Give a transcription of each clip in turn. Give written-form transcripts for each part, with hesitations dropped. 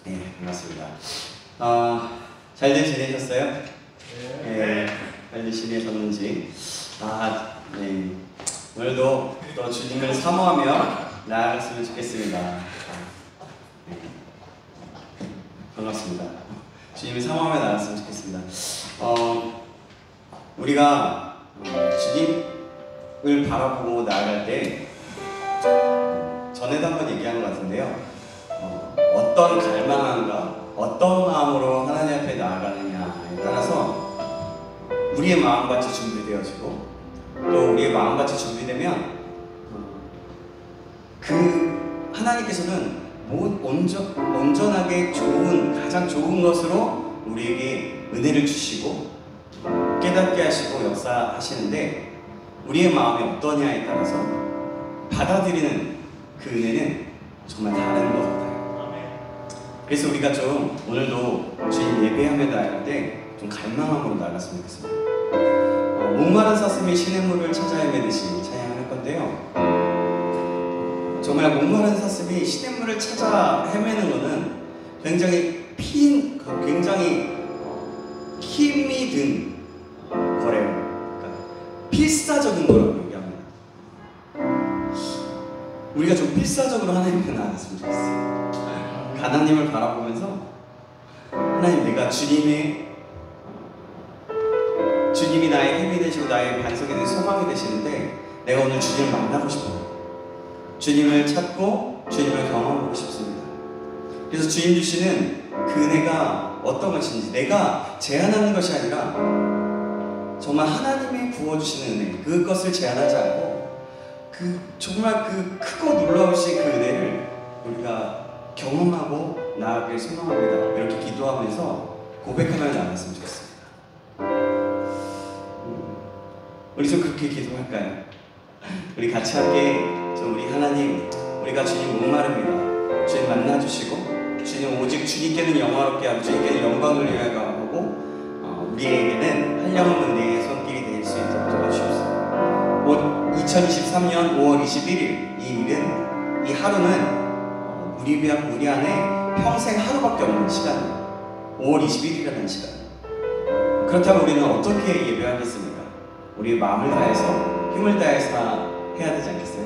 네, 반갑습니다. 잘들 지내셨어요? 네. 잘들 지내셨는지. 네. 오늘도 또 주님을 사모하며 나아갔으면 좋겠습니다. 네. 반갑습니다. 주님을 사모하며 나아갔으면 좋겠습니다. 우리가 주님을 바라보고 나아갈 때 전에도 한번 얘기한 것 같은데요. 어떤 갈망함과 어떤 마음으로 하나님 앞에 나아가느냐에 따라서 우리의 마음같이 준비되어지고 또 우리의 마음같이 준비되면 그 하나님께서는 온전하게 가장 좋은 것으로 우리에게 은혜를 주시고 깨닫게 하시고 역사하시는데 우리의 마음이 어떠냐에 따라서 받아들이는 그 은혜는 정말 다른 것 같아요. 그래서 우리가 좀 오늘도 주님 예배하며 나아갈 때 좀 갈망함으로 나아갔으면 좋겠습니다. 목마른 사슴이 시냇물을 찾아 헤매듯이 찬양을 할 건데요. 정말 목마른 사슴이 시냇물을 찾아 헤매는 것은 굉장히 힘이 든 거래요. 그러니까 필사적인 거라고 얘기합니다. 우리가 좀 필사적으로 하나님 앞에 나아갔으면 좋겠어요. 하나님을 바라보면서 하나님, 내가 주님이 나의 힘이 되시고 나의 반석이 되시고 소망이 되시는데 내가 오늘 주님을 만나고 싶어요. 주님을 찾고 주님을 경험하고 싶습니다. 그래서 주님 주시는 그 은혜가 어떤 것인지 내가 제한하는 것이 아니라 정말 하나님이 부어주시는 은혜, 그것을 제한하지 않고 정말 그 크고 놀라우신 그 은혜를 우리가 경험하고 나아가길 소망합니다. 이렇게 기도하면서 고백하며 나아갔으면 좋겠습니다. 우리 좀 그렇게 기도할까요? 우리 같이 함께 우리 하나님, 우리가 주님 목마릅니다. 주님 만나주시고 주님 오직 주님께는 영화롭게 하고 주님께는 영광을 위하여 하고 우리에게는 한량한 은혜의 손길이 될 수 있도록 도와주시옵소서. 2023년 5월 21일 이 하루는 우리 안에 평생 하루밖에 없는 시간이에요. 5월 21일이라는 시간. 그렇다면 우리는 어떻게 예배하겠습니까? 우리의 마음을 다해서 힘을 다해서 해야 되지 않겠어요?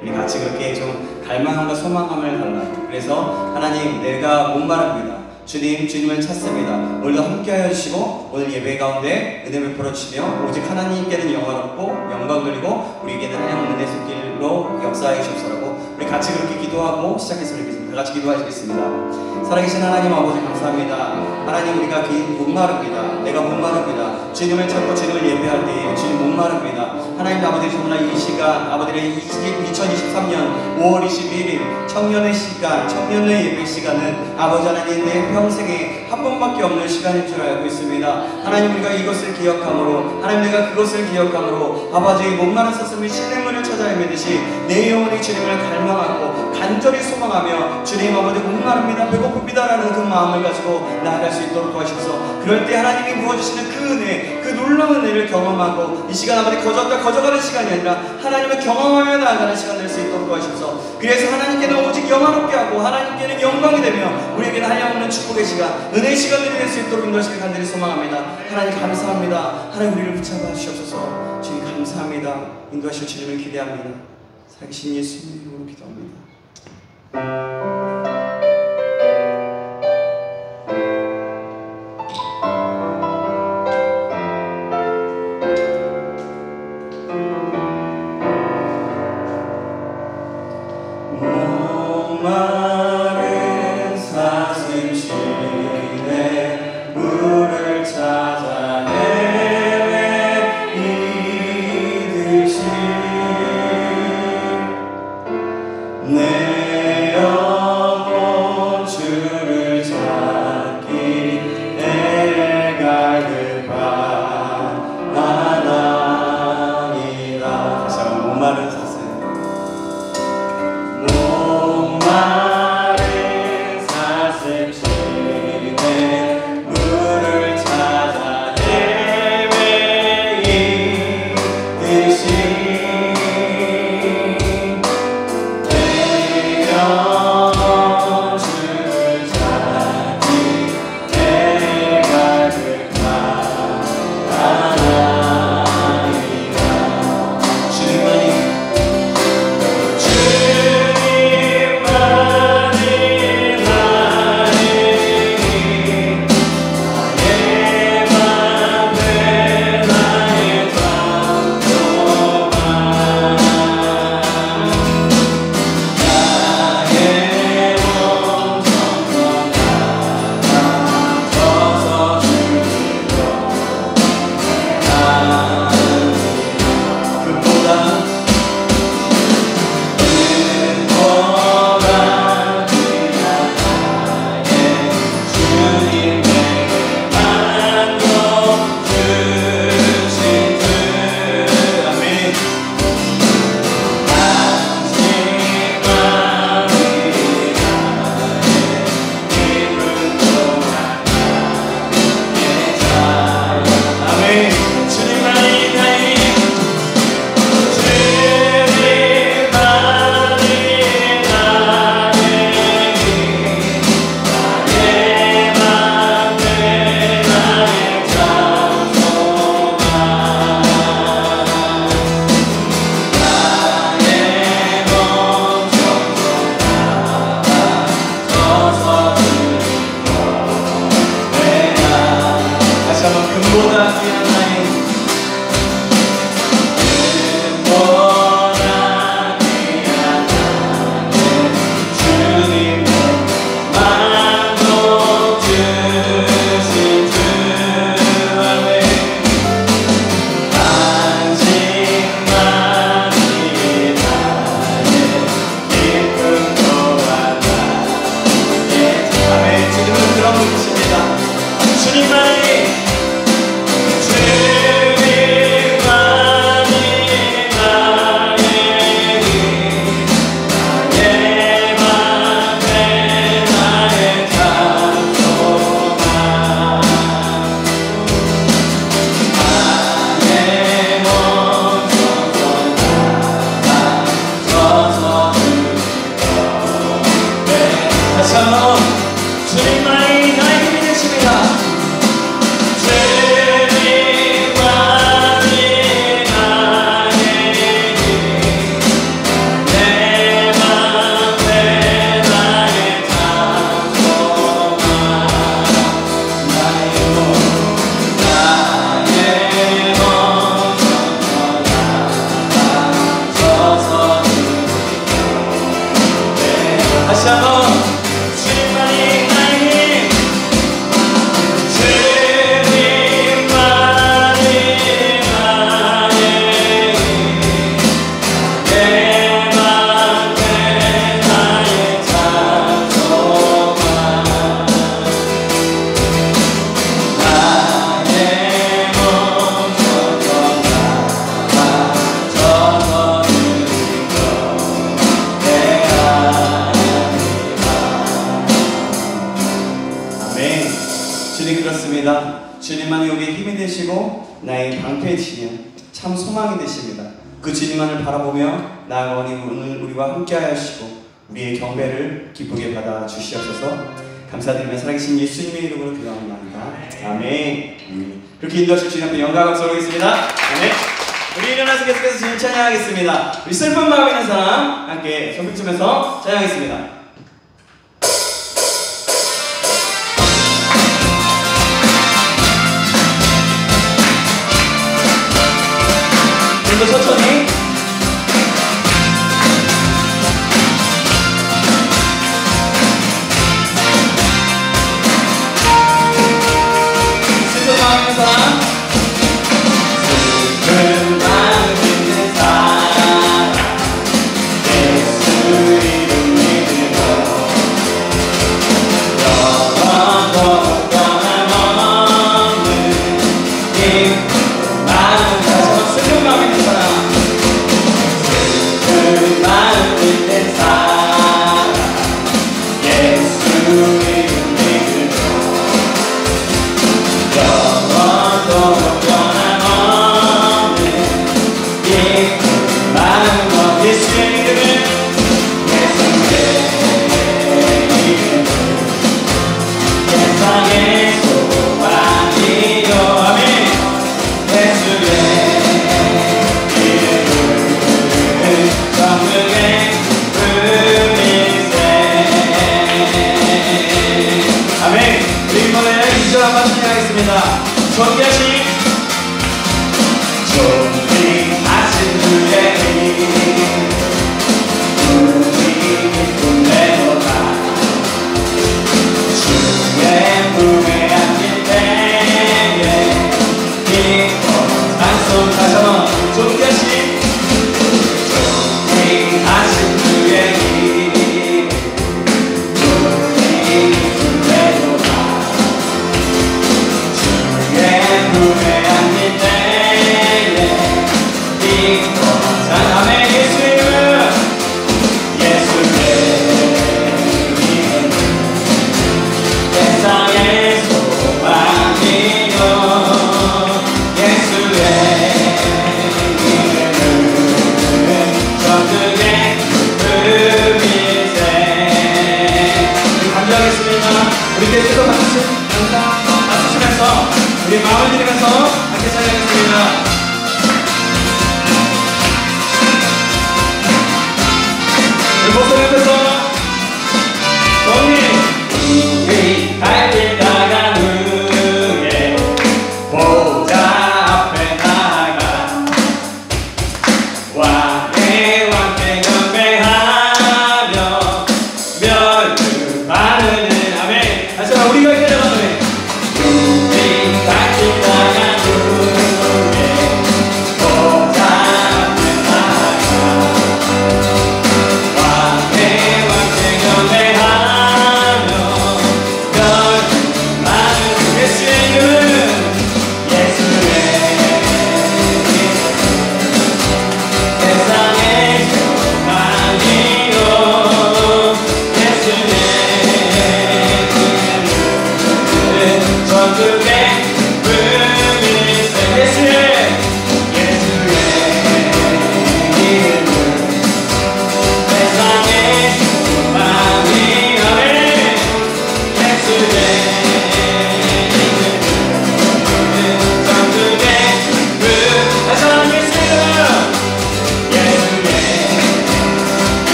우리 같이 그렇게 좀 갈망함과 소망함을 달라고. 그래서 하나님, 내가 목마릅니다. 주님을 찾습니다. 오늘도 함께하여 주시고 오늘 예배 가운데 은혜 베풀어 주시며 오직 하나님께는 영화롭고 영광 돌리고 우리에게는 한량 은혜 손길로 역사하여 주옵소서. 우리 같이 그렇게 기도하고 시작했으면 좋겠습니다. 다 같이 기도하시겠습니다. 살아계신 하나님 아버지 감사합니다. 하나님, 우리가 목마릅니다. 내가 목마릅니다. 주님을 찾고 주님을 예배할 때 주님 목마릅니다. 하나님 아버지, 정말 이 시간 아버지의 2023년 5월 21일 청년의 시간, 청년의 예배 시간은 아버지 하나님 내 평생에 한 번밖에 없는 시간인 줄 알고 있습니다. 하나님, 우리가 이것을 기억함으로 하나님, 내가 그것을 기억함으로 아버지 목마른 사슴이 시냇물을 찾아 헤매듯이 내 영혼이 주님을 갈망하고 간절히 소망하며 주님 아버지 목마릅니다, 배고픕니다 라는 그 마음을 가지고 나아갈 수 있도록 도와주셔서 그럴 때 하나님이 부어주시는 그 은혜, 그 놀라운 은혜를 경험하고 이 시간 아버지 거저가는 시간이 아니라 하나님을 경험하며 나아가는 시간 될 수 있도록 도와주셔서 그래서 하나님께는 오직 영화롭게 하고 하나님께는 영광이 되며 우리에게는 한량없는 축복의 시간, 은혜의 시간들이 될 수 있도록 인도하시길 간절히 소망합니다. 하나님 감사합니다. 하나님, 우리를 붙잡아 주시옵소서. 주님 감사합니다. 인도하실 주님을 기대합니다. 살아계신 예수님 이름으로 기도합니다. 주님만이 우리의 힘이 되시고 나의 방패이시며 참 소망이 되십니다. 그 주님만을 바라보며 나아가니 오늘 우리와 함께하여 주시고 우리의 경배를 기쁘게 받아 주시옵소서. 감사드리며 살아계신 예수님의 이름으로 기도합니다. 아멘. 그렇게 인도하실 주님 앞에 영광 박수 올리겠습니다. 아멘. 우리 일어나서 계속해서 주님 찬양하겠습니다. 우리 슬픈 마음 있는 사람 함께 손을 치면서 찬양하겠습니다. 천천히 슬픈 마음 있는 사람 슬픈 마음 있는 사람 예수 이름 믿으며 영원토록 변함없는 기쁜 마음 가져 슬픈 마음 있는 사람 존귀하신 주의 이름 우리 기쁨 내도다 주의 무게 안길 때에 기뻐 찬송 다시 한번 존귀하신 주의 이름 우리 기쁨 내도다 주의 무게 안길 때에 아멘. 예수의 이름 예수의 이름 세상의 소망이요 예수의 이름은 전국의 기쁨일세. 우리 감사하겠습니다. 우리 계속해서 박수치면서 우리 마음을 드리면서 함께 찬양하겠습니다. 목소리 앞에서 우리 갈 길 나간 후에 보좌 앞에 나가 왕의 왕께 경배하며 멸류 바르는 아멘. 다시 한번 우리 갈 길 나간 후에 우리 갈 길 나간 후에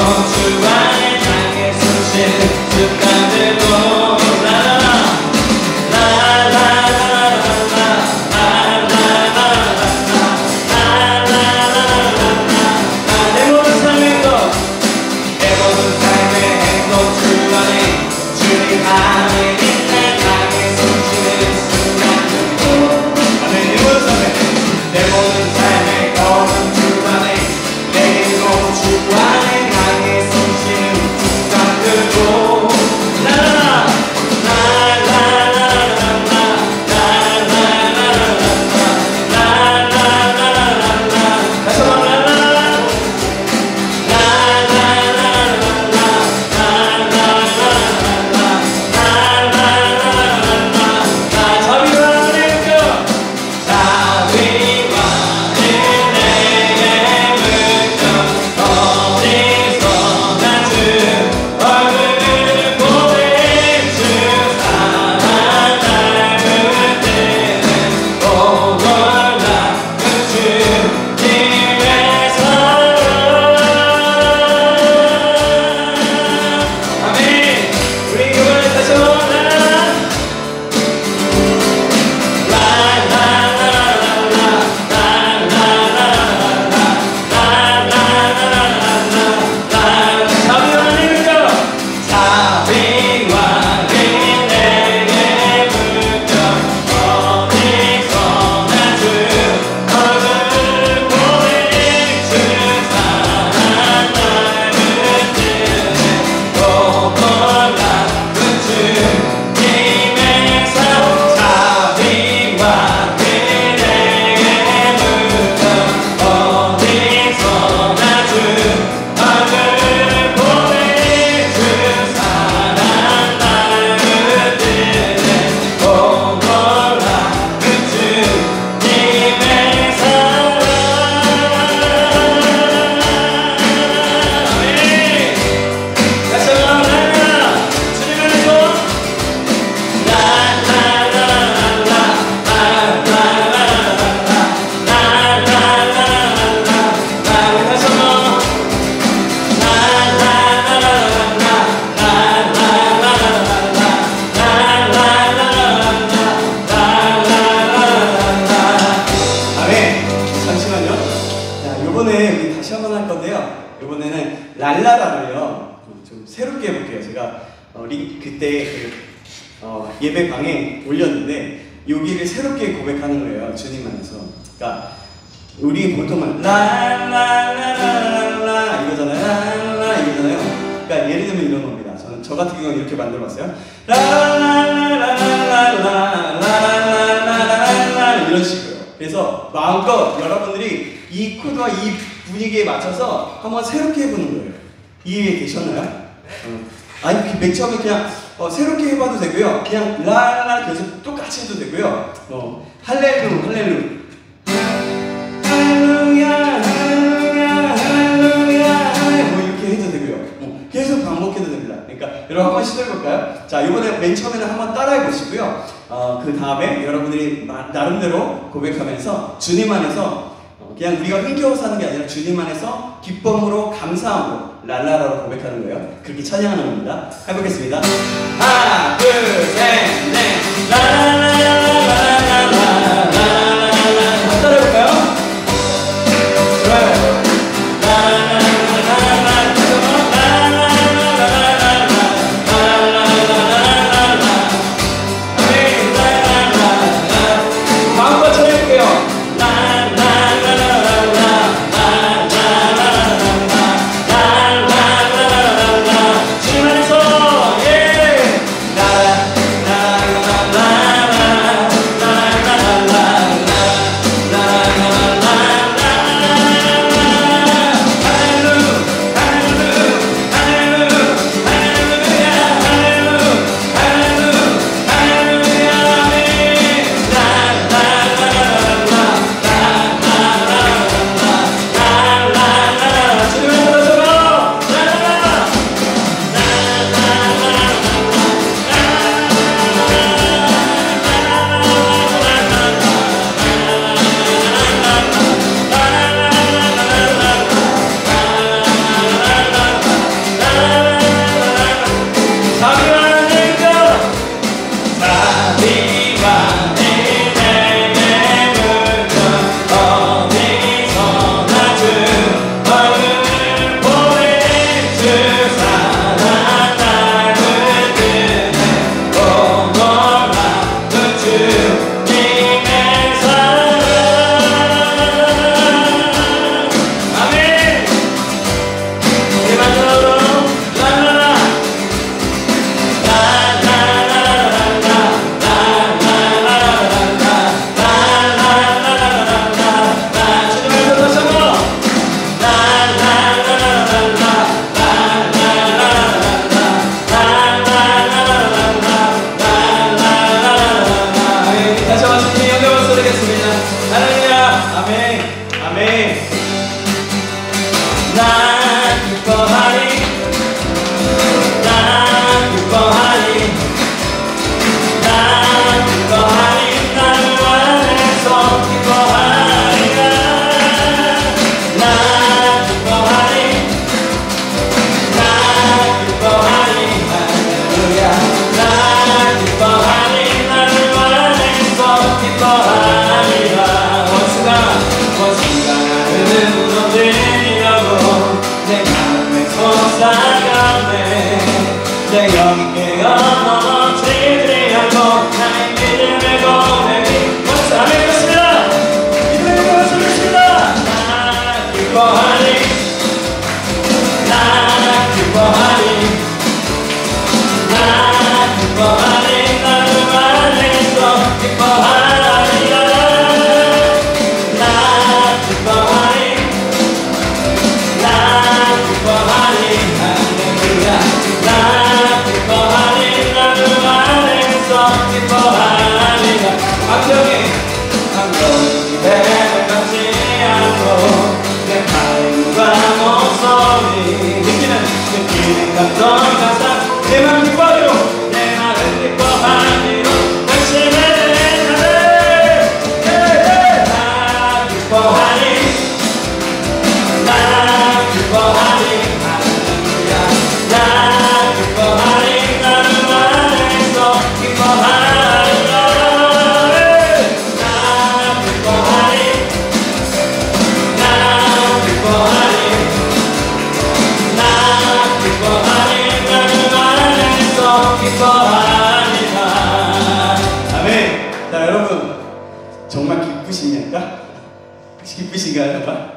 주 안에 향해 숨쉬는 습관들도 이번에는 랄라라를요 좀 새롭게 해볼게요. 제가 그때 예배방에 올렸는데 여기를 새롭게 고백하는 거예요. 주님 안에서. 그러니까 우리 보통은 랄랄랄랄라 이거잖아요. 랄랄라 이거잖아요. 그러니까 예를 들면 이런 겁니다. 저 같은 경우는 이렇게 만들어봤어요. 랄랄랄랄랄랄랄랄랄랄랄 이런 식으로. 그래서 마음껏 여러분들이 이 코드와 이 분위기에 맞춰서 한번 새롭게 해보는 거예요. 이해 되셨나요? 아니 맨 처음에 그냥 새롭게 해봐도 되고요. 그냥 랄랄라 계속 똑같이 해도 되고요. 할렐루 할렐루 할렐루야 할렐루야 할렐루야 뭐 이렇게 해도 되고요. 계속 반복해도 됩니다. 그러니까 여러분 한번 시도해볼까요? 자, 이번에 맨 처음에는 한번 따라해보시고요. 그 다음에 여러분들이 나름대로 고백하면서 주님 안에서 그냥 우리가 흥겨워서 하는 게 아니라 주님 안에서 기쁨으로 감사함으로 랄라라로 고백하는 거예요. 그렇게 찬양하는 겁니다. 해보겠습니다. 하나 둘 셋 넷 랄랄랄랄랄랄랄랄랄랄 한번 따라해볼까요? 좋아요. 마음껏 쳐볼게요. 주님 안에서 예 속삭였네 내 영이 깨어 넘어지지 않고 나의 믿음의 고백이 감사하겠습니다. 믿음의 고백을 소리했습니다. 나 기뻐하니 나 기뻐하니 나 기뻐하니 나를 안에서 기뻐하니 나 기뻐하니 나 기뻐하니 할렐루야 나 기뻐하니 나를 안에서 기뻐하니 감정이 기대를 갖지 않고 내 마음과 목소리 느끼는 감정 가사 내 마음 기뻐하기로 내 마음 기뻐하기로 당신의 나를 나 기뻐하니 나 기뻐하니 할렐루야 나 기뻐하니 나를 안에서 기뻐하니 나 기뻐하니 나 기뻐하니 나 기뻐하니 나를 안에서 기뻐하니라. 아멘. 자, 여러분 정말 기쁘십니까? 기쁘신가요, 정말?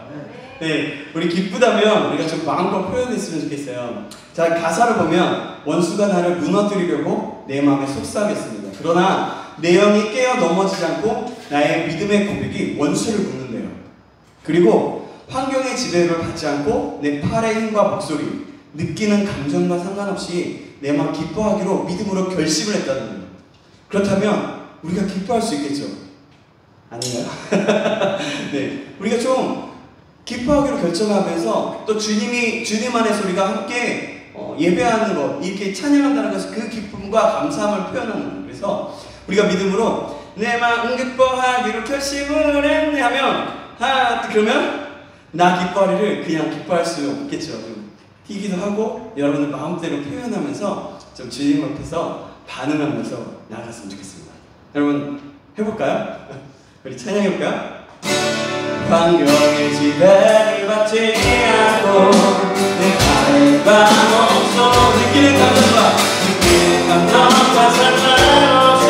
네, 우리 기쁘다면 우리가 좀 마음껏 표현했으면 좋겠어요. 자, 가사를 보면 원수가 나를 무너뜨리려고 내 마음에 속삭였습니다. 그러나 내 영이 깨어 넘어지지 않고 나의 믿음의 고백이 원수를 묶는데요. 그리고 환경의 지배를 받지 않고 내 팔의 힘과 목소리, 느끼는 감정과 상관없이 내 마음 기뻐하기로 믿음으로 결심을 했다는 거예요. 그렇다면 우리가 기뻐할 수 있겠죠? 아닌가요? 네, 우리가 좀 기뻐하기로 결정하면서 또 주님만의 소리가 함께 예배하는 것, 이렇게 찬양한다는 것은 그 기쁨과 감사함을 표현하는 거예요. 그래서 우리가 믿음으로 내 마음 기뻐하기로 결심을 했네 하면 그러면 나 기뻐하리를 그냥 기뻐할 수 없겠죠. 좀 튀기도 하고 여러분들 마음대로 표현하면서 좀 주님 앞에서 반응하면서 나아갔으면 좋겠습니다. 여러분 해볼까요? 우리 찬양해볼까요? 환경의 지배를 받지 않고 내 발과 목소리 느끼는 감정과 상관없이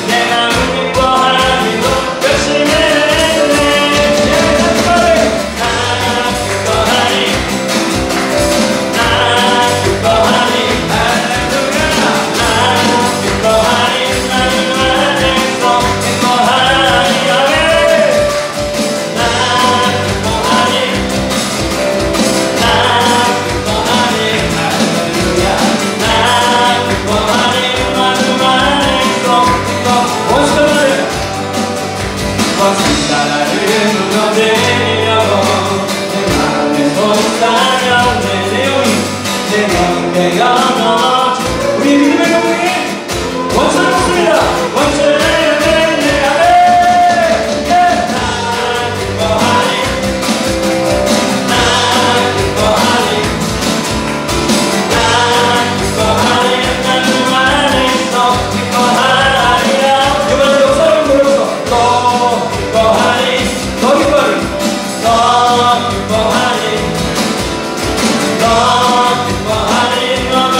내 마음을 기뻐하기로 결심했네 나 기뻐하니 나 기뻐하니 할렐루야 나 기뻐하니 나를 안에서 기뻐하니 아멘 나 기뻐하니 할렐루야 나 기뻐하니 나를 안에서 기뻐 원수가 나를 무너뜨리려고 내 마음에 속삭였네 내 영이 깨어 넘어지 우리 믿음의 고백이 원수를 먹습니다 원수를 내 아멘 나 기뻐하니 나 기뻐하니 나 기뻐하니 나를 안에서 기뻐하리라 이번에 역사를 보면서 더 기뻐하니 더 기뻐하니 더 기뻐하니 더 기뻐하니 너를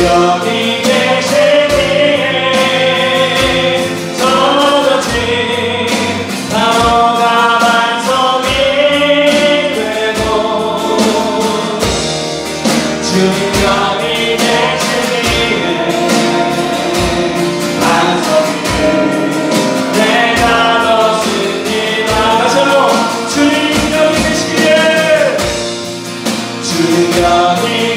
여기 계시기에 젖어진 바로가 반석이 되고 주님 여기 계시기에 반석이 내가 넣습니다. 다시 한번 주님 여기 계시기에 주님 여기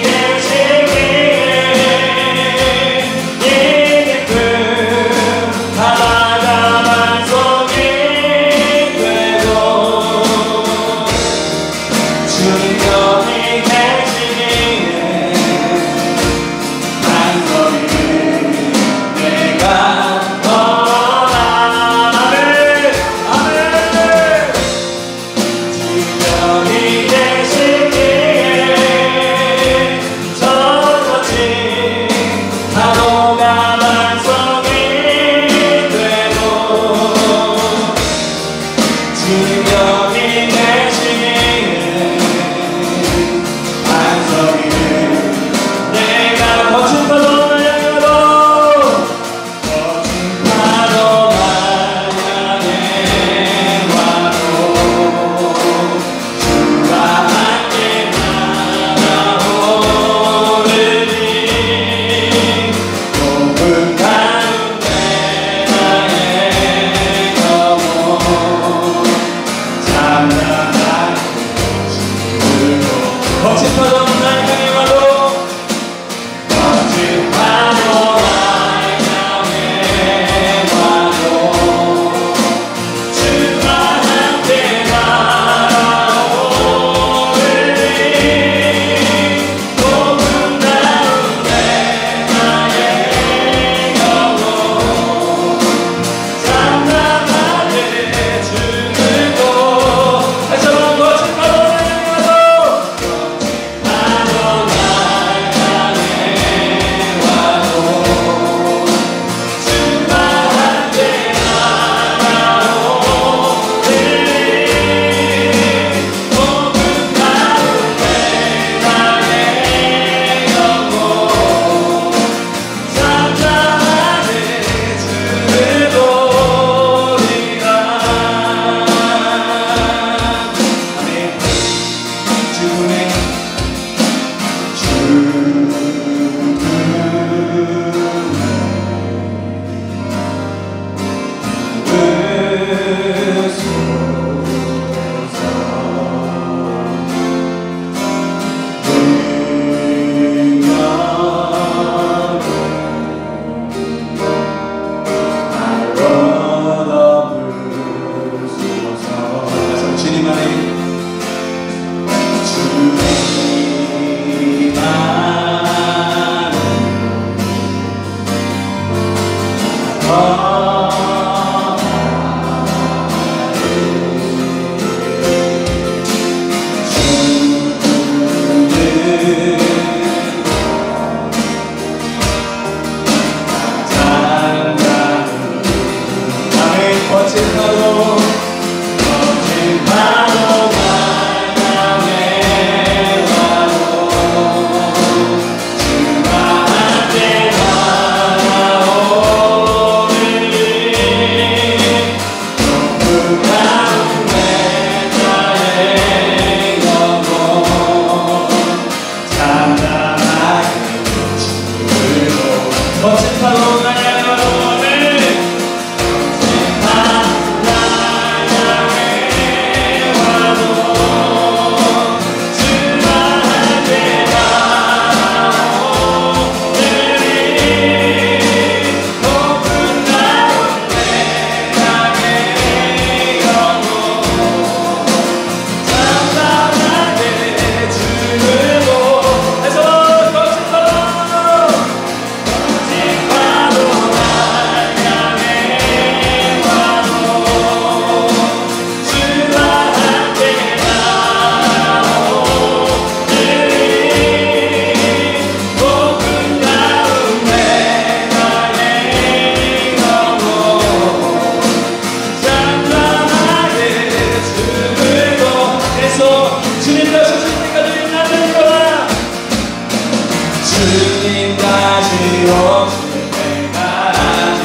주님 다시 오실 때까지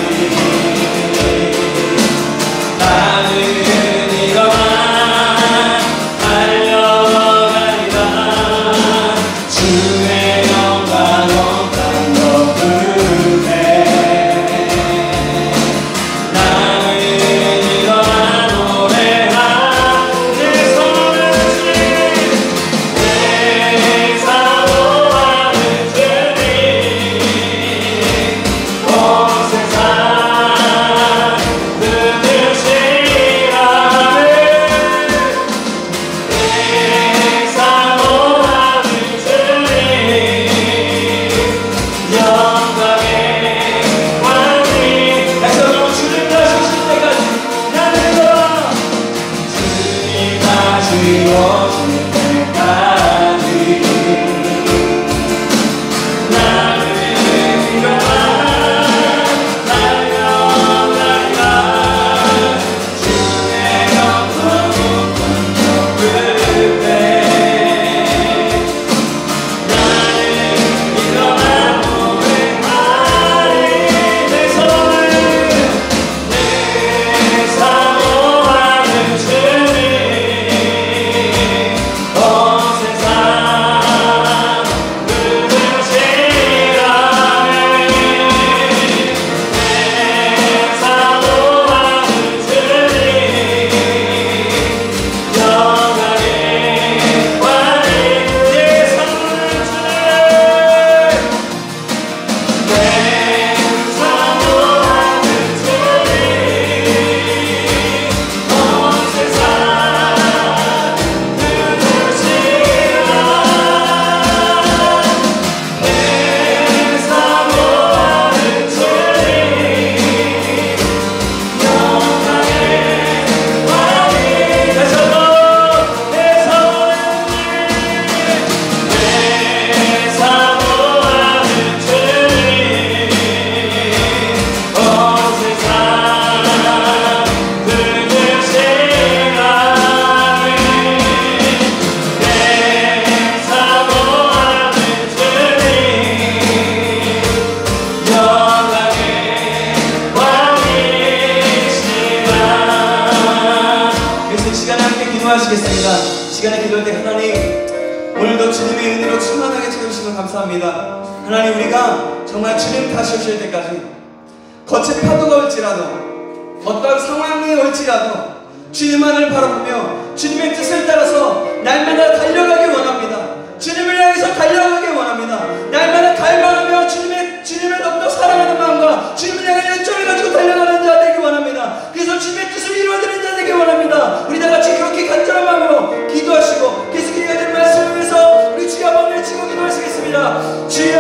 나는 이것만 달려가리라. 주의 영광 온 땅 덮으네. 나는 이것만 노래하네. 내 손을 쥐 내 사모하는 주님 온 세상 그 기도하시겠습니다. 시간에 기도할 때 하나님, 오늘도 주님의 은혜로 충만하게 채우시면 감사합니다. 하나님, 우리가 정말 주님 다시 오실 때까지 거친 파도가 올지라도 어떤 상황이 올지라도 주님만을 바라보며 주님의 뜻을 따라서 날마다 달려가기 원합니다. 주님을 향해서 달려가기 원합니다. 날마다 갈망하며 주님을 더욱더 사랑하는 마음과 주님을 향해 열정을 가지고 달려가는 자 되기 원합니다. 그래서 주님의 뜻을 이루어드리는 자 되기 원합니다. 우리 다 같이 그렇게 간절한 마음으로 기도하시고 계속 이어질 말씀을 위해서 우리 주여 한번 외치고 기도하시겠습니다. 주여,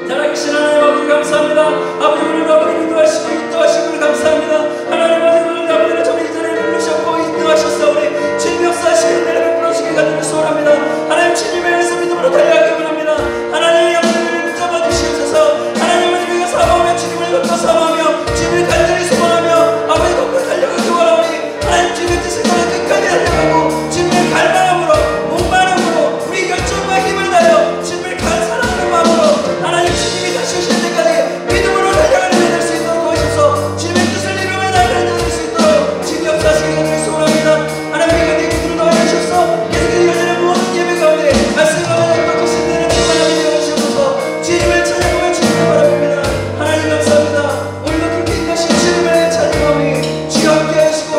살아계신 하나님 아버지 감사합니다. 아버지, 오늘도 아버지 인도하시고 인도하시고 감사합니다. 하나님 아버지, 오늘도 아버지를 좀 이전에 부르셨고 인도하셨사오니 주님 역사하시는 은혜를 베풀어주시길 간절히 소원합니다. 하나님, 주님의 은혜에서 믿음으로 달려가기 원합니다. 하나님 아버지를 붙잡아 주시옵소서. 하나님 아버지, 사모하며 주님을 걷고 사모하며 주님을 간절히 소원하며 아버지 걷고 달려가기 원하오니 하나님, 주님의 뜻을 따라 끝까지 달려가고 주님의 갈망함으로 목마름으로 우리 결정과 힘을 다하여 주님을 사랑하는 마음으로 하나님, 주님이 다시 오실 때까지 믿음으로 달려가는 자 될 수 있도록 도와주셔서 주님의 뜻을 이루며 나가는 자 될 수 있도록 주님 역사하시기 간절히 소원합니다. 하나님, 우리가 내 기도를 도와주셔서 계속해서 이어지는 모든 예배 가운데 말씀 가운데 또 신뢰는 충만하게 되어주셔서 주님을 찬양하며 주님을 바라봅니다. 하나님 감사합니다. 오늘도 그렇게 인도하신 주님을 찬양하오니 주여 함께하시고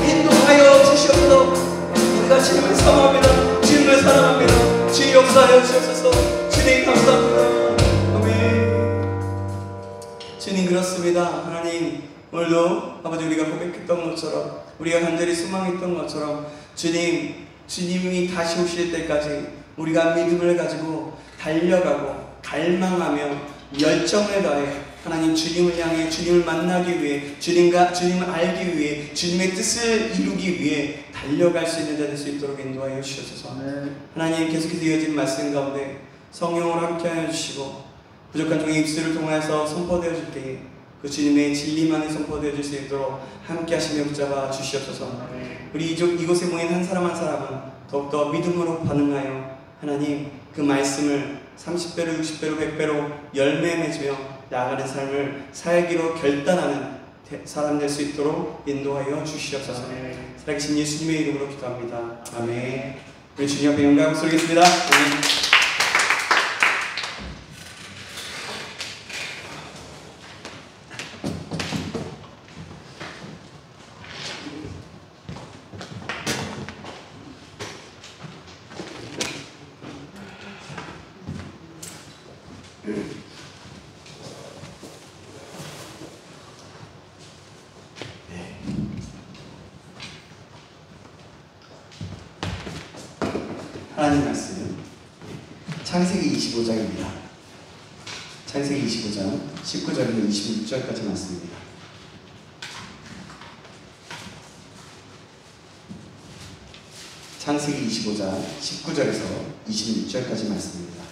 인도하여 주시옵소서. 우리가 주님을 사모합니다. 주님을 사랑합니다. 주님 역사하여 주셔서 주님 감사합니다. 아멘. 주님, 그렇습니다. 하나님, 오늘도 아버지 우리가 고백했던 것처럼 우리가 간절히 소망했던 것처럼 주님이 다시 오실 때까지 우리가 믿음을 가지고 달려가고 갈망하며 열정을 다해 하나님, 주님을 향해 주님을 만나기 위해 주님을 알기 위해 주님의 뜻을 이루기 위해 달려갈 수 있는 자 될 수 있도록 인도하여 주셔서 하나님, 계속해서 이어진 말씀 가운데 성령으로 함께하여 주시고 부족한 종의 입술을 통하여서 선포되어질 때에 그 주님의 진리만이 선포되어질 수 있도록 함께 하시며 붙잡아 주시옵소서. 우리 이곳에 모인 한 사람 한 사람은 더욱더 믿음으로 반응하여 하나님, 그 말씀을 30배로 60배로 100배로 열매 맺으며 나아가는 삶을 살기로 결단하는 사람 될 수 있도록 인도하여 주시옵소서. 살아계신 예수님의 이름으로 기도합니다. 아멘. 우리 주님 앞에 영광을 돌리겠습니다. 아멘. 하나님 말씀 창세기 25장입니다. 창세기 25장 19절에서 26절까지 말씀입니다. 창세기 25장 19절에서 26절까지 말씀입니다.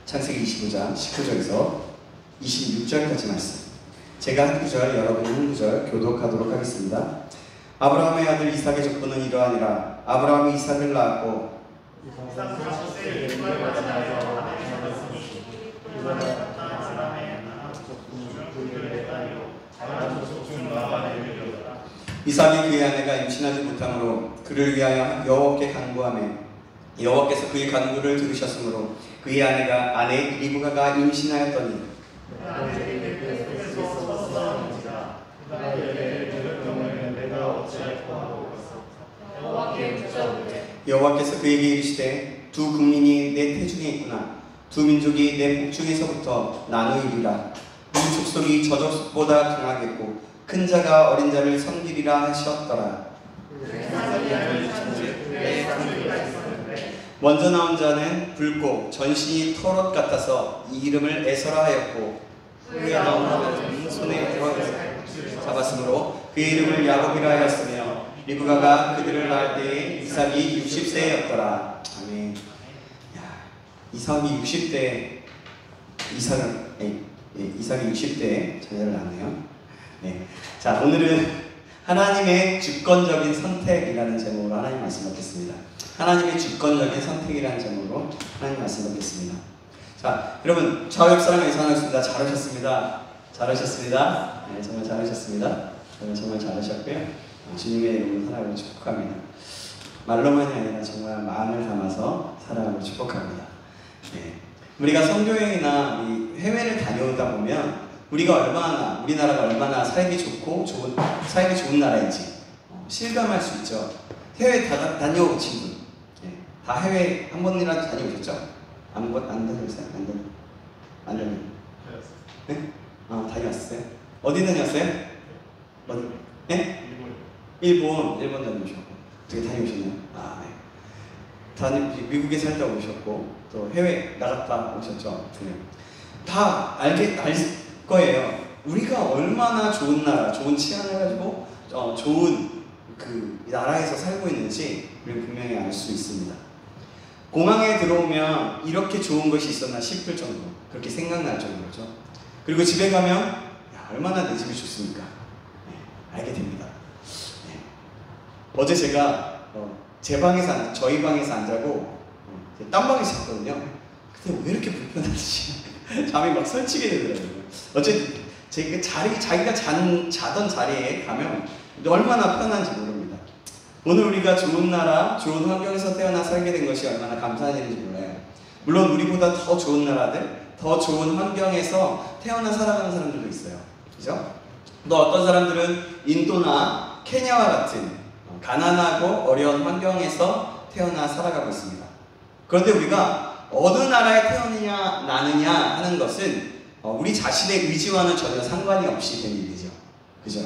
창세기 25장 19절에서 26절까지 말씀. 제가 한 구절, 여러분이 한 구절 교독하도록 하겠습니다. 아브라함의 아들 이삭의 족보는 이러하니라. 아브라함이 이삭을 낳았고 이삭이 그의 아내가 임신하지 못하므로 그를 위하여 여호와께 간구하며 여호와께서 그의 간구를 들으셨으므로 그의 아내 리브가가 임신하였더니 여호와께서 그에게 이르시되 두 국민이 내 태중에 있구나. 두 민족이 내 복중에서부터 나누이리라. 이 족속이 저 족속보다 강하겠고 큰 자가 어린 자를 섬기리라 하셨더라. 먼저 나온 자는 붉고 전신이 털옷 같아서 이 이름을 에서라 하였고 후에 나온 자는 손에 들어 잡았으므로 그의 이름을 야곱이라 하였으며 리브가가 그들을 낳을 때에 이삭이 60세였더라. 아멘. 이삭이 60대 이삭이 60대에 자녀를 낳네요. 네. 자, 오늘은 하나님의 주권적인 선택이라는 제목으로 하나님 말씀 받겠습니다. 하나님의 주권적인 선택이라는 제목으로 하나님 말씀 받겠습니다. 자, 여러분 좌우옆 사람에게 전하겠습니다. 잘하셨습니다. 잘하셨습니다. 네, 정말 잘하셨습니다. 정말 잘하셨고요. 주님의 이름으로 살아가고 축복합니다. 말로만이 아니라 정말 마음을 담아서 살아가고 축복합니다. 네. 우리가 선교여행이나 해외를 다녀오다 보면 우리나라가 얼마나 살기 좋은 나라인지 실감할 수 있죠. 해외 다녀온 친구, 네. 다 해외 한 번이라도 다녀오셨죠? 안 다녀오셨어요? 안 다녀오셨어요? 네? 다녀왔어요? 어디 다녀왔어요? 어디? 네? 일본 다녀오셨고 어떻게 다녀오셨나요? 네. 미국에 살다 오셨고 또 해외 나갔다 오셨죠? 네. 다 알 거예요. 우리가 얼마나 좋은 나라, 좋은 치안을 가지고 좋은 그 나라에서 살고 있는지 우리 분명히 알 수 있습니다. 공항에 들어오면 이렇게 좋은 것이 있었나 싶을 정도, 그렇게 생각날 정도죠. 그리고 집에 가면 얼마나 내 집이 좋습니까? 네, 알게 됩니다. 네. 어제 제가 저희 방에서 안 자고 딴 방에서 잤거든요. 근데 왜 이렇게 불편하지? 잠이 막 설치게 되더라고요. 어쨌든 자기가 자던 자리에 가면 얼마나 편한지 모릅니다. 오늘 우리가 좋은 나라, 좋은 환경에서 태어나 살게 된 것이 얼마나 감사한 일인지 몰라요. 물론 우리보다 더 좋은 나라들, 더 좋은 환경에서 태어나 살아가는 사람들도 있어요. 그죠? 또 어떤 사람들은 인도나 케냐와 같은 가난하고 어려운 환경에서 태어나 살아가고 있습니다. 그런데 우리가 어느 나라에 태어나느냐 나느냐 하는 것은 우리 자신의 의지와는 전혀 상관이 없이 된 일이죠. 그죠?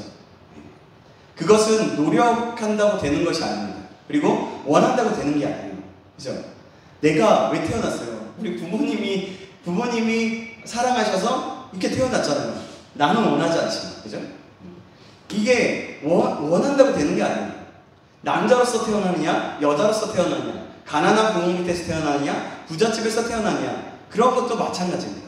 그것은 노력한다고 되는 것이 아닙니다. 그리고 원한다고 되는 게 아니에요. 그죠? 내가 왜 태어났어요? 우리 부모님이 사랑하셔서 이렇게 태어났잖아요. 나는 원하지 않지만, 그죠? 이게 원한다고 되는 게 아니에요. 남자로서 태어나느냐, 여자로서 태어나느냐, 가난한 부모 밑에서 태어나느냐, 부잣집에서 태어나느냐, 그런 것도 마찬가지입니다.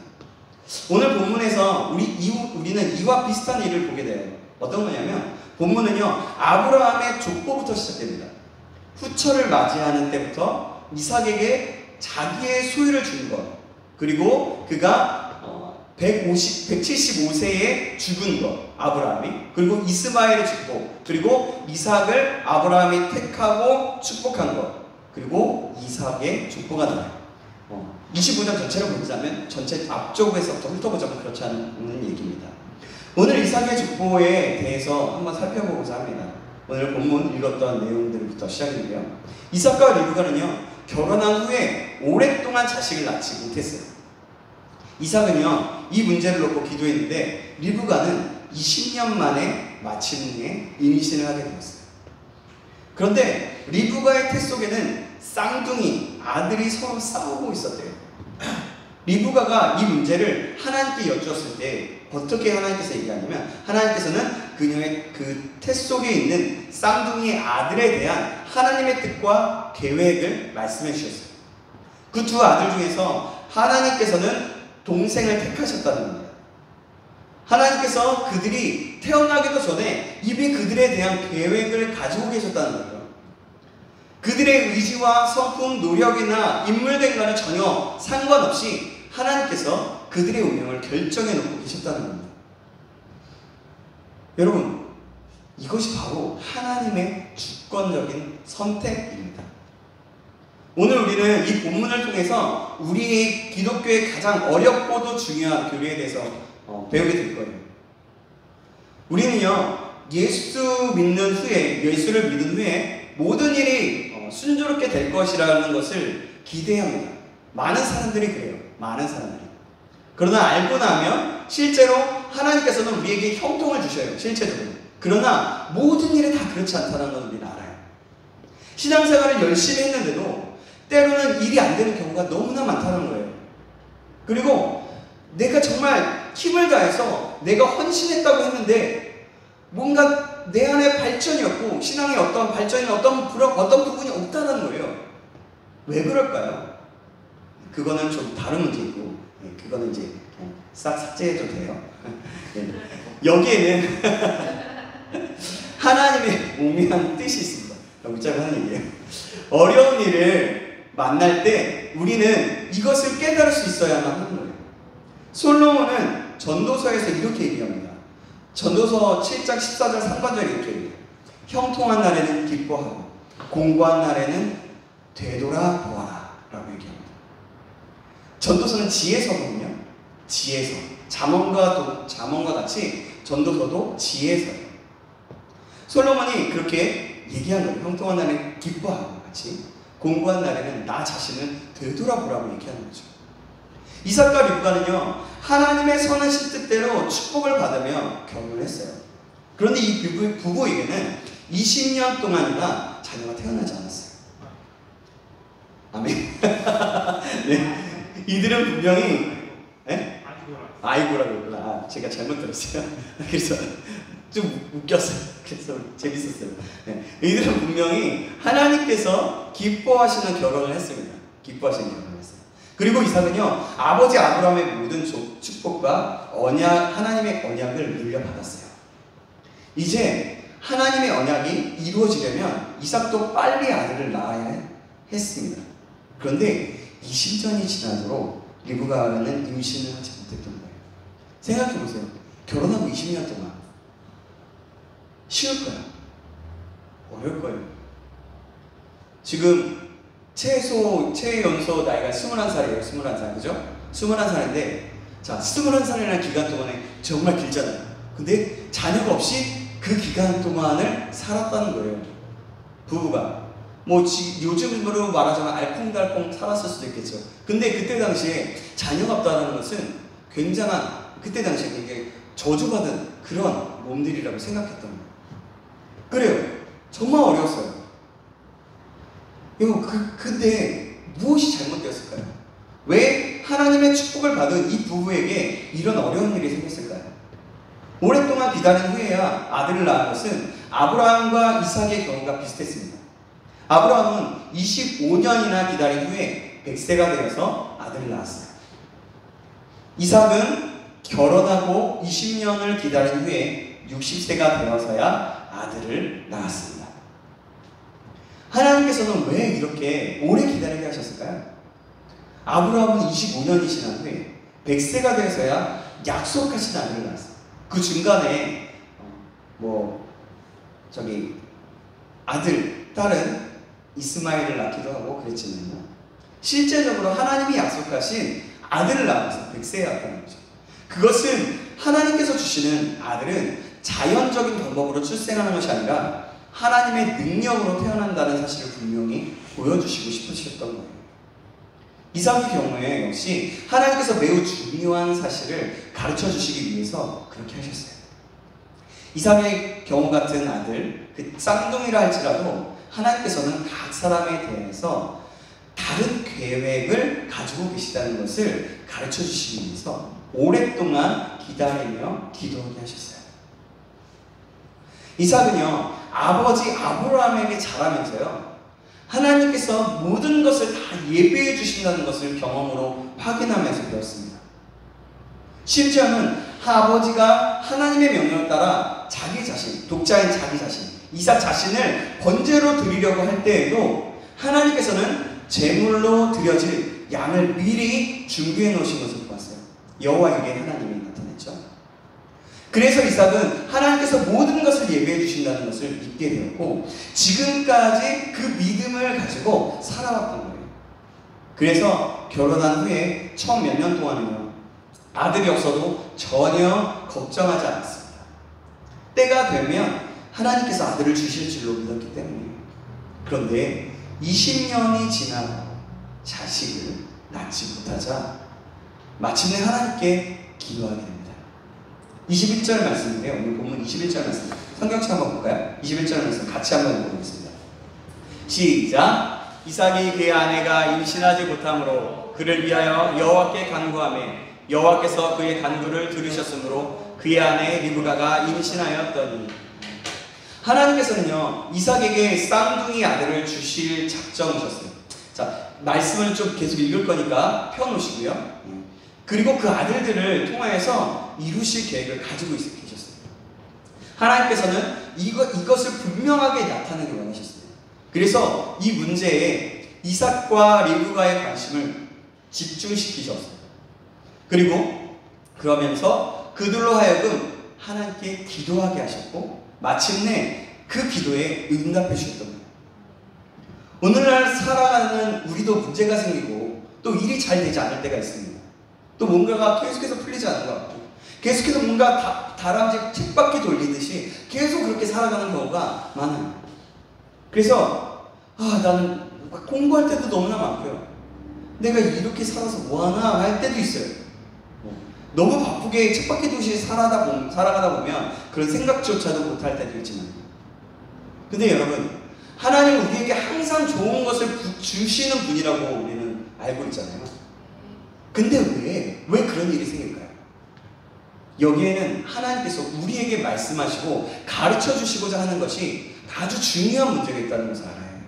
오늘 본문에서 우리는 이와 비슷한 일을 보게 돼요. 어떤 거냐면 본문은요, 아브라함의 족보부터 시작됩니다. 후처를 맞이하는 때부터 이삭에게 자기의 소유를 주는 것, 그리고 그가 175세에 죽은 것, 아브라함이, 그리고 이스마엘의 축복, 그리고 이삭을 아브라함이 택하고 축복한 것, 그리고 이삭의 족보가 나와요. 25장 전체를 보자면 전체 앞쪽에서부터 훑어보자면 그렇지 않은 얘기입니다. 오늘 이삭의 족보에 대해서 한번 살펴보고자 합니다. 오늘 본문 읽었던 내용들부터 시작인데요. 이삭과 리브가는요, 결혼한 후에 오랫동안 자식을 낳지 못했어요. 이삭은요, 이 문제를 놓고 기도했는데 리브가는 20년 만에 마침내 임신을 하게 되었어요. 그런데 리브가의 태 속에는 쌍둥이 아들이 서로 싸우고 있었대요. 리브가가 이 문제를 하나님께 여쭈었을 때 어떻게 하나님께서 얘기하냐면, 하나님께서는 그녀의 그 태 속에 있는 쌍둥이 아들에 대한 하나님의 뜻과 계획을 말씀해 주셨어요. 그 두 아들 중에서 하나님께서는 동생을 택하셨다는 겁니다. 하나님께서 그들이 태어나기도 전에 이미 그들에 대한 계획을 가지고 계셨다는 거예요. 그들의 의지와 성품, 노력이나 인물됨과는 전혀 상관없이 하나님께서 그들의 운명을 결정해 놓고 계셨다는 겁니다. 여러분, 이것이 바로 하나님의 주권적인 선택입니다. 오늘 우리는 이 본문을 통해서 우리 기독교의 가장 어렵고도 중요한 교리에 대해서 배우게 될 거예요. 우리는요, 예수를 믿는 후에 모든 일이 순조롭게 될 것이라는 것을 기대합니다. 많은 사람들이 그래요. 많은 사람들이. 그러나 알고 나면 실제로 하나님께서는 우리에게 형통을 주셔요. 실제적으로. 그러나 모든 일이 다 그렇지 않다는 걸 우리는 알아요. 신앙생활을 열심히 했는데도 때로는 일이 안 되는 경우가 너무나 많다는 거예요. 그리고 내가 정말 힘을 다해서 내가 헌신했다고 했는데 뭔가 내 안에 발전이 없고 신앙의 어떤 발전이나 어떤 부분이 없다는 거예요. 왜 그럴까요? 그거는 좀 다른 문제이고, 그거는 이제 싹 삭제해도 돼요. 여기에는 하나님의 오묘한 뜻이 있습니다. 웃자고 하는 얘기예요. 어려운 일을 만날 때 우리는 이것을 깨달을 수 있어야만 하는 거예요. 솔로몬은 전도서에서 이렇게 얘기합니다. 전도서 7장 14절 3반절에 이렇게 얘기해요. 형통한 날에는 기뻐하고 공고한 날에는 되돌아보아라 라고 얘기합니다. 전도서는 지혜서거든요. 지혜서. 잠언과 같이 전도서도 지혜서예요. 솔로몬이 그렇게 얘기한 거예요. 형통한 날에는 기뻐하고 같이, 공고한 날에는 나 자신을 되돌아보라고 얘기하는 거죠. 이삭과 리브가는요, 하나님의 선하신 뜻대로 축복을 받으며 결혼을 했어요. 그런데 이 부부에게는 20년 동안이나 자녀가 태어나지 않았어요. 아멘. 네. 이들은 분명히 아이고라고 그랬구나. 제가 잘못 들었어요. 그래서 좀 웃겼어요. 그래서 재밌었어요. 네. 이들은 분명히 하나님께서 기뻐하시는 결혼을 했습니다. 기뻐하시는 결혼을 했어요. 그리고 이삭은요, 아버지 아브라함의 모든 축복과 하나님의 언약을 물려받았어요. 이제 하나님의 언약이 이루어지려면 이삭도 빨리 아들을 낳아야 했습니다. 그런데 20년이 지나도록 리브가는 임신을 하지 못했던 거예요. 생각해보세요. 결혼하고 20년 동안 쉬울까요? 어려울 거예요. 지금 최연소 나이가 21살이에요. 21살, 그죠? 21살인데, 자, 21살이라는 기간 동안에 정말 길잖아요. 근데 자녀가 없이 그 기간 동안을 살았다는 거예요. 부부가. 요즘으로 말하자면 알콩달콩 살았을 수도 있겠죠. 근데 그때 당시에 자녀가 없다는 것은 굉장한, 그때 당시에 되게 저주받은 그런 몸들이라고 생각했던 거예요. 그래요. 정말 어려웠어요. 근데 무엇이 잘못되었을까요? 왜 하나님의 축복을 받은 이 부부에게 이런 어려운 일이 생겼을까요? 오랫동안 기다린 후에야 아들을 낳은 것은 아브라함과 이삭의 경우가 비슷했습니다. 아브라함은 25년이나 기다린 후에 100세가 되어서 아들을 낳았어요. 이삭은 결혼하고 20년을 기다린 후에 60세가 되어서야 아들을 낳았습니다. 하나님께서 하나님께서는 왜 이렇게 오래 기다리게 하셨을까요? 아브라함은 25년이 지난 후에 100세가 돼서야 약속하신 아들을 낳았어요. 그 중간에 아들, 딸은 이스마엘을 낳기도 하고 그랬지만요. 실제적으로 하나님이 약속하신 아들을 낳아서 100세에 왔다는 거죠. 그것은 하나님께서 주시는 아들은 자연적인 방법으로 출생하는 것이 아니라 하나님의 능력으로 태어난다는 사실을 분명히 보여주시고 싶으셨던 거예요. 이삭의 경우에 역시 하나님께서 매우 중요한 사실을 가르쳐 주시기 위해서 그렇게 하셨어요. 이삭의 경우 같은 아들, 그 쌍둥이라 할지라도 하나님께서는 각 사람에 대해서 다른 계획을 가지고 계시다는 것을 가르쳐 주시기 위해서 오랫동안 기다리며 기도하게 하셨어요. 이삭은요, 아버지 아브라함에게 자라면서요, 하나님께서 모든 것을 다 예배해 주신다는 것을 경험으로 확인하면서 배웠습니다. 심지어는 아버지가 하나님의 명령을 따라 자기 자신, 독자인 자기 자신, 이삭 자신을 번제로 드리려고 할 때에도 하나님께서는 제물로 드려질 양을 미리 준비해 놓으신 것을 보았어요. 여호와에게 하나님이 나타났죠. 그래서 이삭은 하나님께서 모든 것을 예배해 주신다는 것을 믿게 되었고 지금까지 그 믿음을 가지고 살아왔던 거예요. 그래서 결혼한 후에 처음 몇 년 동안은요, 아들이 없어도 전혀 걱정하지 않았습니다. 때가 되면 하나님께서 아들을 주실 줄로 믿었기 때문이에요. 그런데 20년이 지나고 자식을 낳지 못하자 마침내 하나님께 기도하게 됩니다. 21절 말씀인데요. 오늘 본문 21절 말씀. 성경책 한번 볼까요? 21절 말씀 같이 한번 읽어보겠습니다. 시작. 이삭이 그의 아내가 임신하지 못하므로 그를 위하여 여호와께 간구하매 여호와께서 그의 간구를 들으셨으므로 그의 아내 리브가가 임신하였더니. 하나님께서는요, 이삭에게 쌍둥이 아들을 주실 작정이셨어요. 자, 말씀을 좀 계속 읽을 거니까 펴놓으시고요. 그리고 그 아들들을 통하여서 이루실 계획을 가지고 계셨어요. 하나님께서는 이것을 분명하게 나타내기 원하셨어요. 그래서 이 문제에 이삭과 리브가의 관심을 집중시키셨어요. 그리고 그러면서 그들로 하여금 하나님께 기도하게 하셨고 마침내 그 기도에 응답해 주셨던 거예요. 오늘날 살아가는 우리도 문제가 생기고 또 일이 잘 되지 않을 때가 있습니다. 또 뭔가가 계속해서 풀리지 않는 것 같고 계속해서 뭔가 다람쥐 쳇바퀴 돌리듯이 계속 그렇게 살아가는 경우가 많아요. 그래서 나는 막 공부할 때도 너무나 많고요. 내가 이렇게 살아서 뭐하나 할 때도 있어요. 너무 바쁘게 쳇바퀴 도시 살아가다 보면 그런 생각조차도 못할 때도 있지만, 근데 여러분, 하나님은 우리에게 항상 좋은 것을 주시는 분이라고 우리는 알고 있잖아요. 근데 왜 그런 일이 생길까요? 여기에는 하나님께서 우리에게 말씀하시고 가르쳐 주시고자 하는 것이 아주 중요한 문제가 있다는 것을 알아요.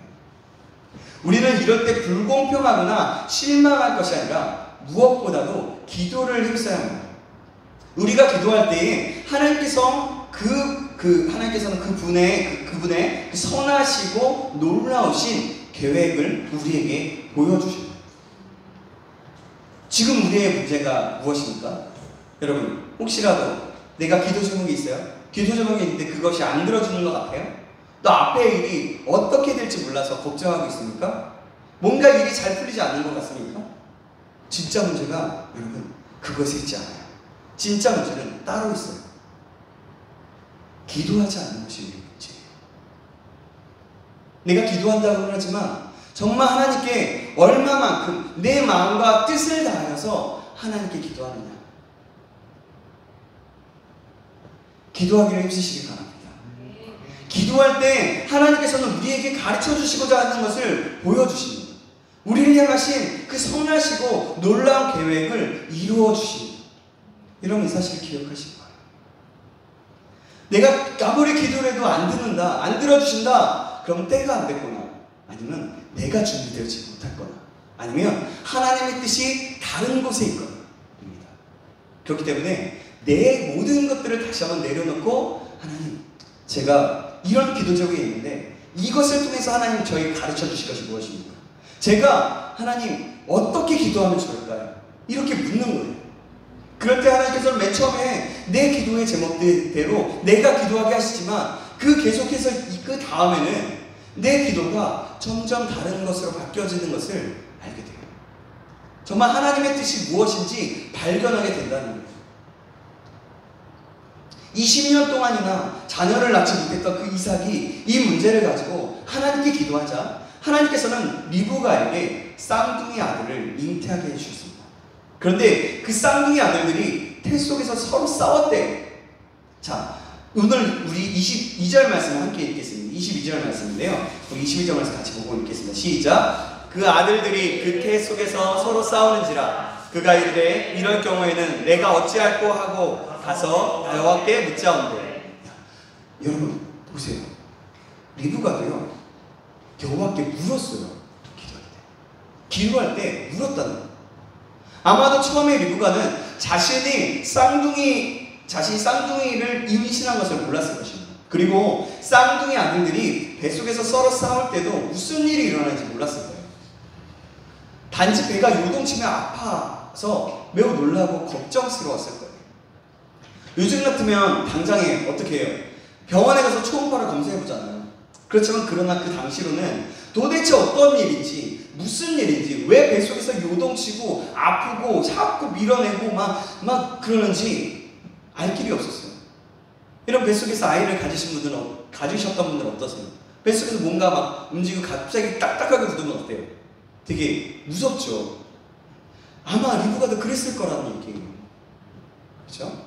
우리는 이럴 때 불공평하거나 실망할 것이 아니라 무엇보다도 기도를 힘써야 합니다. 우리가 기도할 때에 하나님께서는 그분의 그 선하시고 놀라우신 계획을 우리에게 보여주십니다. 지금 우리의 문제가 무엇입니까? 여러분, 혹시라도 내가 기도 제목이 있어요? 기도 제목이 있는데 그것이 안 들어주는 것 같아요? 또 앞에 일이 어떻게 될지 몰라서 걱정하고 있습니까? 뭔가 일이 잘 풀리지 않는 것 같습니까? 진짜 문제가 여러분 그것에 있지 않아요. 진짜 문제는 따로 있어요. 기도하지 않는 것이 우리의 문제예요. 내가 기도한다고는 하지만 정말 하나님께 얼마만큼 내 마음과 뜻을 다하여서 하나님께 기도하느냐. 기도하기를 힘쓰시기 바랍니다. 기도할 때 하나님께서는 우리에게 가르쳐 주시고자 하는 것을 보여주십니다. 우리를 향하신 그 선하시고 놀라운 계획을 이루어 주십니다. 여러분, 이 사실을 기억하시기 바랍니다. 내가 아무리 기도를 해도 안 듣는다, 안 들어주신다, 그럼 때가 안 됐거나, 아니면 내가 준비되지 못했거나, 아니면 하나님의 뜻이 다른 곳에 있거나 입니다. 그렇기 때문에 내 모든 것들을 다시 한번 내려놓고, 하나님, 제가 이런 기도 제목이 있는데 이것을 통해서 하나님 저에게 가르쳐 주실 것이 무엇입니까? 제가 하나님 어떻게 기도하면 좋을까요? 이렇게 묻는 거예요. 그럴 때 하나님께서는 맨 처음에 내 기도의 제목대로 내가 기도하게 하시지만 그 계속해서 그 다음에는 내 기도가 점점 다른 것으로 바뀌어지는 것을 알게 돼요. 정말 하나님의 뜻이 무엇인지 발견하게 된다는 거예요. 20년 동안이나 자녀를 낳지 못했던 그 이삭이 이 문제를 가지고 하나님께 기도하자 하나님께서는 리브가에게 쌍둥이 아들을 잉태하게 해주셨습니다. 그런데 그 쌍둥이 아들들이 태 속에서 서로 싸웠대요. 자, 오늘 우리 22절 말씀을 함께 읽겠습니다. 22절 말씀인데요. 우리 22절 말씀 같이 보고 읽겠습니다. 시작! 그 아들들이 그 태 속에서 서로 싸우는지라 그가 이르되 이럴 경우에는 내가 어찌할꼬 하고 가서 여호와께 묻자온대. 여러분 보세요. 리브가도요 여호와께 물었어요. 기도할 때 물었다는 거예요. 아마도 처음에 리브가는 자신이 쌍둥이를 임신한 것을 몰랐을 것입니다. 그리고 쌍둥이 아들들이 뱃속에서 서로 싸울 때도 무슨 일이 일어나는지 몰랐을 거예요. 단지 배가 요동치며 아파서 매우 놀라고 걱정스러웠을 거예요. 요즘 같으면 당장에 어떻게 해요? 병원에 가서 초음파를 검사해보잖아요. 그렇지만 그러나 그 당시로는 도대체 어떤 일인지 무슨 일인지 왜 뱃속에서 요동치고 아프고 자꾸 밀어내고 막 그러는지 알 길이 없었어요. 이런 뱃속에서 아이를 가지셨던 분들은 어떠세요? 뱃속에서 뭔가 막 움직이고 갑자기 딱딱하게 굳으면 어때요? 되게 무섭죠. 아마 리브가도 그랬을 거라는 얘기예요. 그렇죠?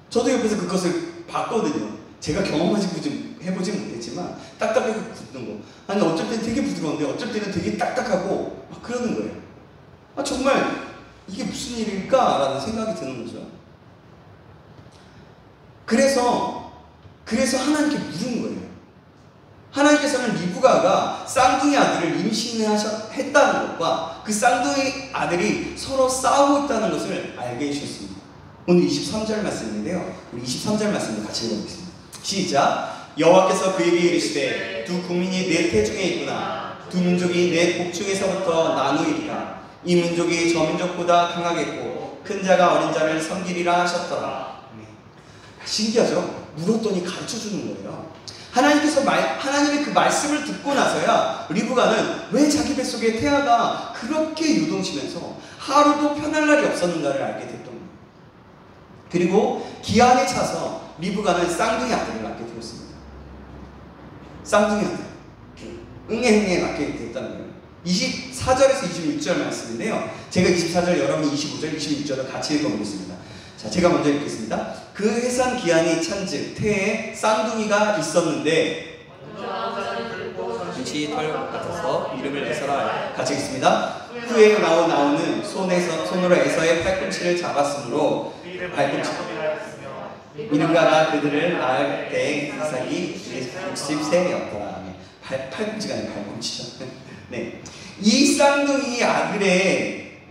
저도 옆에서 그것을 봤거든요. 제가 해보지 못했지만 딱딱하게 굳는 거. 아니 어쩔 때는 되게 부드러운데 어쩔 때는 되게 딱딱하고 막 그러는 거예요. 아 정말 이게 무슨 일일까? 라는 생각이 드는 거죠. 그래서 하나님께 물은 거예요. 하나님께서는 리브가가 쌍둥이 아들을 임신했다는 것과 그 쌍둥이 아들이 서로 싸우고 있다는 것을 알게 해주셨습니다. 오늘 23절 말씀인데요. 우리 23절 말씀을 같이 읽어보겠습니다. 시작! 여호와께서 그에게 이르시되 두 국민이 내 태중에 있구나. 두 민족이 내 복중에서부터 나누이리라. 이 민족이 저 민족보다 강하겠고 큰 자가 어린 자를 섬기리라 하셨더라. 신기하죠? 물었더니 가르쳐주는 거예요. 하나님의 그 말씀을 듣고 나서야 리브가는 왜 자기 뱃속에 태아가 그렇게 유동치면서 하루도 편할 날이 없었는가를 알게 됐던 거예요. 그리고 기한에 차서 리브가는 쌍둥이 아들을 낳게 되었습니다. 쌍둥이 아들. 응애응애 낳게 됐다는 거예요. 24절에서 26절 말씀인데요. 제가 24절, 여러분이 25절, 26절을 같이 읽어보겠습니다. 자, 제가 먼저 읽겠습니다. 그 해산 기한이 찬즉 태에 쌍둥이가 있었는데 빛이 털 같아서 이름을 에서라. 같이 읽습니다. 후에 나오는 손으로 에서의 팔꿈치를 잡았으므로 이름가가 그들을 낳을 때 이삭이 60세였더라. 팔꿈치가 아니라 팔꿈치죠. 네. 이 쌍둥이 아들의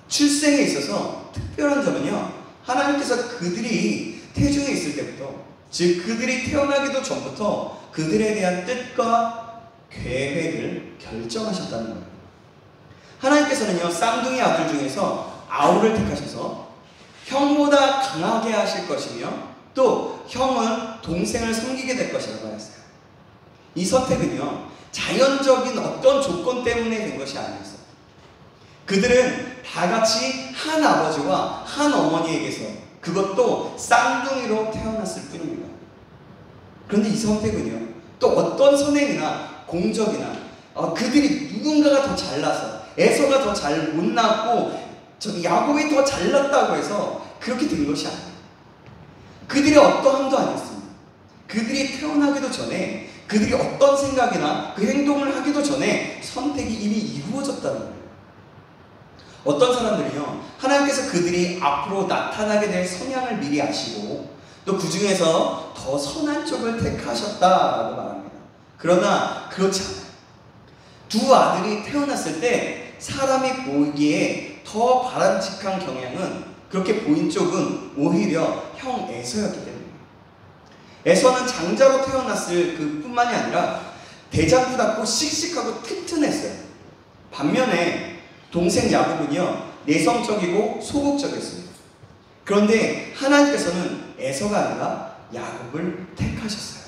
출생에 있어서 특별한 점은요, 하나님께서 그들이 태중에 있을 때부터, 즉 그들이 태어나기도 전부터 그들에 대한 뜻과 계획을 결정하셨다는 거예요. 하나님께서는요, 쌍둥이 아들 중에서 아우를 택하셔서 형보다 강하게 하실 것이며 또 형은 동생을 섬기게 될 것이라고 하였어요. 이 선택은요, 자연적인 어떤 조건 때문에 된 것이 아니었어요. 그들은 다 같이 한 아버지와 한 어머니에게서, 그것도 쌍둥이로 태어났을 뿐입니다. 그런데 이 선택은요, 또 어떤 선행이나 공적이나 그들이 누군가가 더 잘나서 에서가 더 잘 못 낳고 야곱이 더 잘났다고 해서 그렇게 된 것이 아니에요. 그들의 어떠함도 아니었습니다. 그들이 태어나기도 전에 그들이 어떤 생각이나 그 행동을 하기도 전에 선택이 이미 이루어졌다는 거예요. 어떤 사람들은요, 하나님께서 그들이 앞으로 나타나게 될 성향을 미리 아시고 또 그 중에서 더 선한 쪽을 택하셨다라고 말합니다. 그러나 그렇지 않아요. 두 아들이 태어났을 때 사람이 보기에 더 바람직한 경향은, 그렇게 보인 쪽은 오히려 형 에서였기 때문입니다. 에서는 장자로 태어났을 그뿐만이 아니라 대장부답고 씩씩하고 튼튼했어요. 반면에 동생 야곱은요, 내성적이고 소극적이었습니다. 그런데 하나님께서는 에서가 아니라 야곱을 택하셨어요.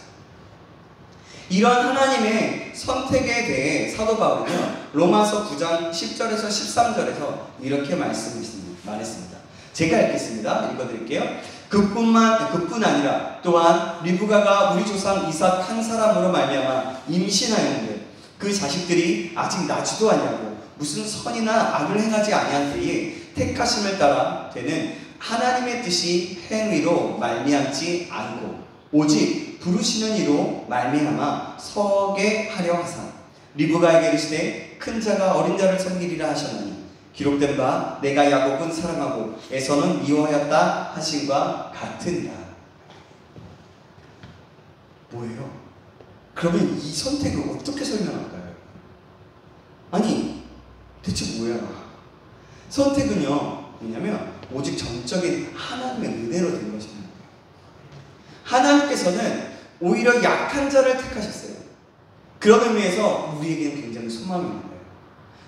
이런 하나님의 선택에 대해 사도 바울은요, 로마서 9장 10절에서 13절에서 이렇게 말했습니다. 제가 읽겠습니다. 읽어드릴게요. 그뿐 아니라 또한 리브가가 우리 조상 이삭 한 사람으로 말미암아 임신하였는데 그 자식들이 아직 나지도 아니하고 무슨 선이나 악을 행하지 아니한 때에 택하심을 따라 되는 하나님의 뜻이 행위로 말미암지 않고 오직 부르시는 이로 말미암아 서게 하려 하사 리브가에게 이르시되 큰 자가 어린 자를 섬기리라 하셨나니 기록된 바 내가 야곱은 사랑하고 에서는 미워하였다 하신과 같으니라. 뭐예요? 그러면 이 선택을 어떻게 설명할까요? 아니 대체 뭐야? 선택은요, 뭐냐면 오직 전적인 하나님의 은혜로 된 것입니다. 하나님께서는 오히려 약한 자를 택하셨어요. 그런 의미에서 우리에게는 굉장히 소망이 있는 거예요.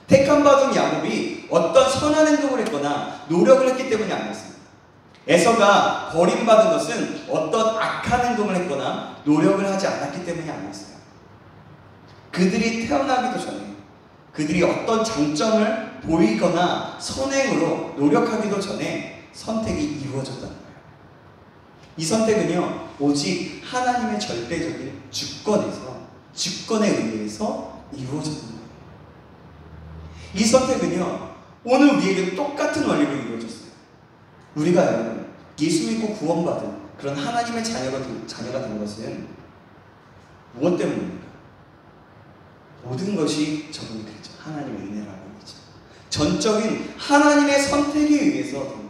택함 받은 야곱이 어떤 선한 행동을 했거나 노력을 했기 때문이 아니었습니다. 에서가 버림받은 것은 어떤 악한 행동을 했거나 노력을 하지 않았기 때문이 아니었어요. 그들이 태어나기도 전에 그들이 어떤 장점을 보이거나 선행으로 노력하기도 전에 선택이 이루어졌다는 거예요. 이 선택은요, 오직 하나님의 절대적인 주권에 의해서 이루어졌는 거예요. 이 선택은요, 오늘 우리에게 똑같은 원리로 이루어졌어요. 우리가 여러분, 예수 믿고 구원받은 그런 하나님의 자녀가 된 것은 무엇 때문입니까? 모든 것이 저분이 그랬죠. 하나님의 은혜라고 했죠. 전적인 하나님의 선택에 의해서 된 거예요.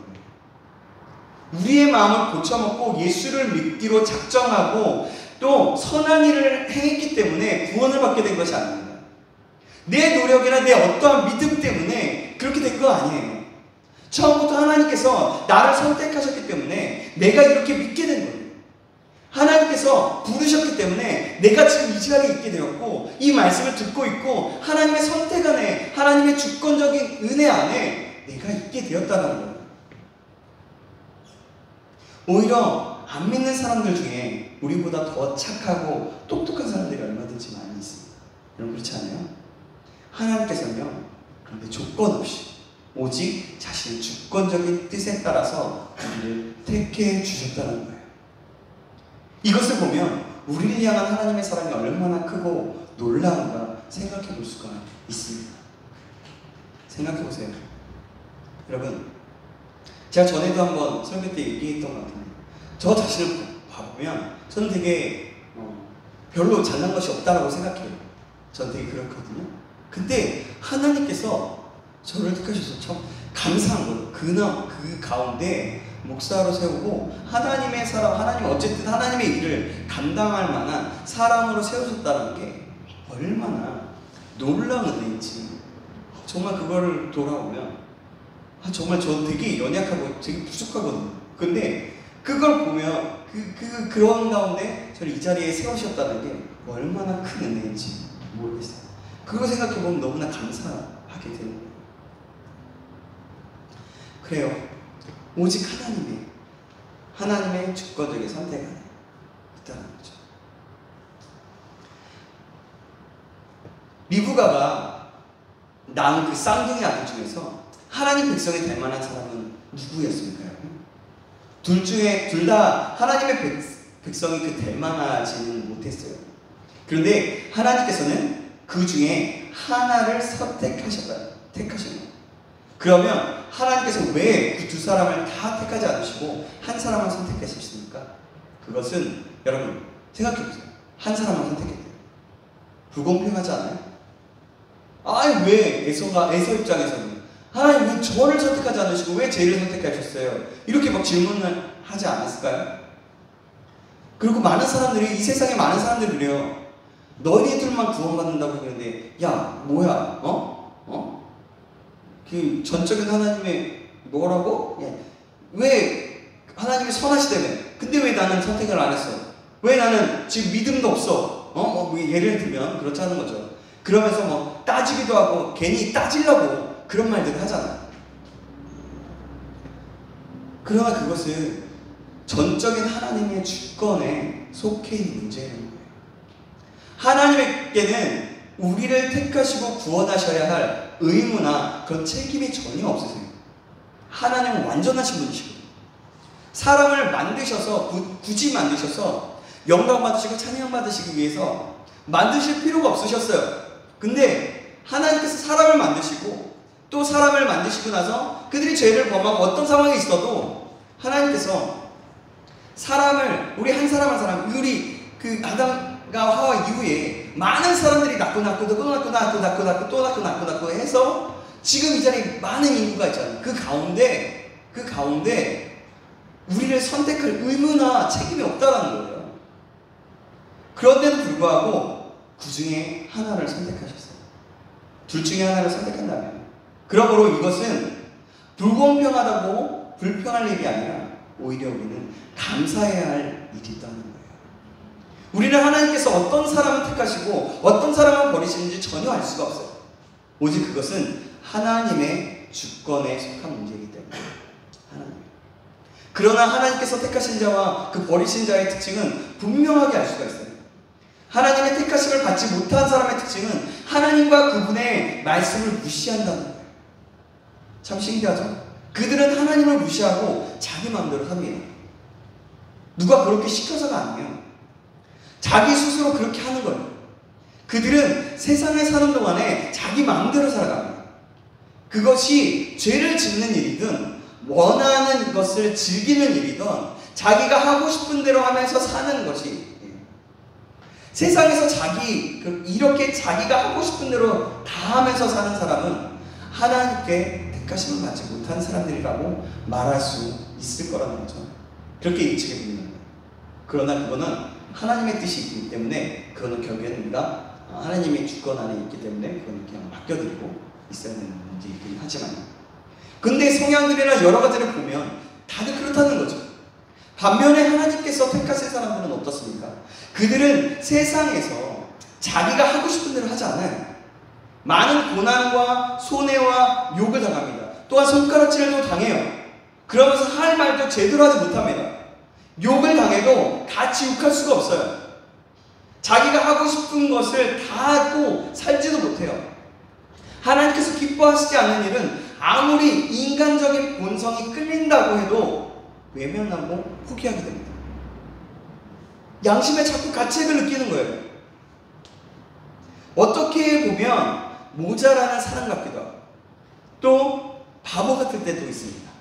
우리의 마음을 고쳐먹고 예수를 믿기로 작정하고 또 선한 일을 행했기 때문에 구원을 받게 된 것이 아닙니다. 내 노력이나 내 어떠한 믿음 때문에 그렇게 된 거 아니에요. 처음부터 하나님께서 나를 선택하셨기 때문에 내가 이렇게 믿게 된 거예요. 하나님께서 부르셨기 때문에 내가 지금 이 자리에 있게 되었고 이 말씀을 듣고 있고 하나님의 선택 안에 하나님의 주권적인 은혜 안에 내가 있게 되었다는 거예요. 오히려 안 믿는 사람들 중에 우리보다 더 착하고 똑똑한 사람들이 얼마든지 많이 있습니다. 여러분 그렇지 않아요? 하나님께서는요, 그런데 조건 없이 오직 자신의 주권적인 뜻에 따라서 우리를 택해 주셨다는 거예요. 이것을 보면 우리를 향한 하나님의 사랑이 얼마나 크고 놀라운가 생각해 볼 수가 있습니다. 생각해 보세요. 여러분, 제가 전에도 한번 설교 때 얘기했던 것 같은데 저 자신을 봐보면 저는 되게 별로 잘난 것이 없다라고 생각해요. 저는 되게 그렇거든요. 근데 하나님께서 저를 택하셔서 참 감사한 거예요. 그 가운데 목사로 세우고 하나님의 사람, 하나님 어쨌든 하나님의 일을 감당할 만한 사람으로 세우셨다는 게 얼마나 놀라운 은혜인지 정말 그거를 돌아보면 정말 저 되게 연약하고 되게 부족하거든요. 근데 그걸 보면 그런 가운데 저를 이 자리에 세우셨다는 게 얼마나 큰 은혜인지 모르겠어요. 그거 생각해보면 너무나 감사하게 되는 거예요. 그래요. 오직 하나님의 주권적인 선택 안에 있다는 거죠. 리브가가 낳은 그 쌍둥이 아들 중에서 하나님 백성이 될 만한 사람은 누구였습니까? 둘 다 하나님의 백성이 될 만하지는 못했어요. 그런데 하나님께서는 그 중에 하나를 택하셨어요. 그러면 하나님께서 왜 그 두 사람을 다 택하지 않으시고 한 사람만 선택하셨습니까? 그것은 여러분 생각해보세요. 한 사람만 선택했대요. 불공평하지 않아요? 아니 왜 에서 입장에서는 하나님 왜 저를 선택하지 않으시고 왜 쟤를 선택하셨어요? 이렇게 막 질문을 하지 않았을까요? 그리고 많은 사람들이 이 세상에 많은 사람들이 그래요. 너희들만 구원받는다고 그러는데 야 뭐야 그 전적인 하나님의 뭐라고? 왜 하나님이 선하시다며 근데 왜 나는 선택을 안 했어? 왜 나는 지금 믿음도 없어? 뭐 예를 들면 그렇지 않은 거죠. 그러면서 뭐 따지기도 하고 괜히 따지려고 그런 말들을 하잖아. 그러나 그것은 전적인 하나님의 주권에 속해 있는 문제라는 거예요. 하나님께는 우리를 택하시고 구원하셔야 할 의무나 그런 책임이 전혀 없으세요. 하나님은 완전하신 분이시고 사람을 만드셔서 굳이 만드셔서 영광 받으시고 찬양 받으시기 위해서 만드실 필요가 없으셨어요. 근데 하나님께서 사람을 만드시고 또 사람을 만드시고 나서 그들이 죄를 범하고 어떤 상황에 있어도 하나님께서 사람을 우리 한 사람 한 사람 우리 그 아담과 하와 이후에 많은 사람들이 낳고 해서 지금 이 자리에 많은 인구가 있잖아요. 그 가운데 우리를 선택할 의무나 책임이 없다라는 거예요. 그런데도 불구하고 그 중에 하나를 선택하셨어요. 둘 중에 하나를 선택한다면 그러므로 이것은 불공평하다고 불평할 일이 아니라 오히려 우리는 감사해야 할 일이 있다는 거예요. 우리는 하나님께서 어떤 사람을 택하시고 어떤 사람을 버리시는지 전혀 알 수가 없어요. 오직 그것은 하나님의 주권에 속한 문제이기 때문에 하나님. 그러나 하나님께서 택하신 자와 그 버리신 자의 특징은 분명하게 알 수가 있어요. 하나님의 택하심을 받지 못한 사람의 특징은 하나님과 그분의 말씀을 무시한다는 거예요. 참 신기하죠? 그들은 하나님을 무시하고 자기 마음대로 삽니다. 누가 그렇게 시켜서가 아니에요. 자기 스스로 그렇게 하는 거예요. 그들은 세상에 사는 동안에 자기 마음대로 살아갑니다. 그것이 죄를 짓는 일이든 원하는 것을 즐기는 일이든 자기가 하고 싶은 대로 하면서 사는 것이 세상에서 이렇게 자기가 하고 싶은 대로 다 하면서 사는 사람은 하나님께 택하심을 받지 못한 사람들이라고 말할 수 있을 거라는 거죠. 그렇게 예측해 봅니다. 그러나 그거는 하나님의 뜻이 있기 때문에 그거는 결국에는 우리가 하나님의 주권 안에 있기 때문에 그건 그냥 맡겨드리고 있어야 되는 문제이긴 하지만 근데 성향들이나 여러 가지를 보면 다들 그렇다는 거죠. 반면에 하나님께서 택하신 사람들은 어떻습니까? 그들은 세상에서 자기가 하고 싶은 대로 하지 않아요. 많은 고난과 손해와 욕을 당합니다. 또한 손가락질도 당해요. 그러면서 할 말도 제대로 하지 못합니다. 욕을 당해도 같이 욕할 수가 없어요. 자기가 하고 싶은 것을 다 하고 살지도 못해요. 하나님께서 기뻐하시지 않는 일은 아무리 인간적인 본성이 끌린다고 해도 외면하고 포기하게 됩니다. 양심에 자꾸 가책을 느끼는 거예요. 어떻게 보면 모자라는 사람 같기도 하고 또 바보 같을 때도 있습니다.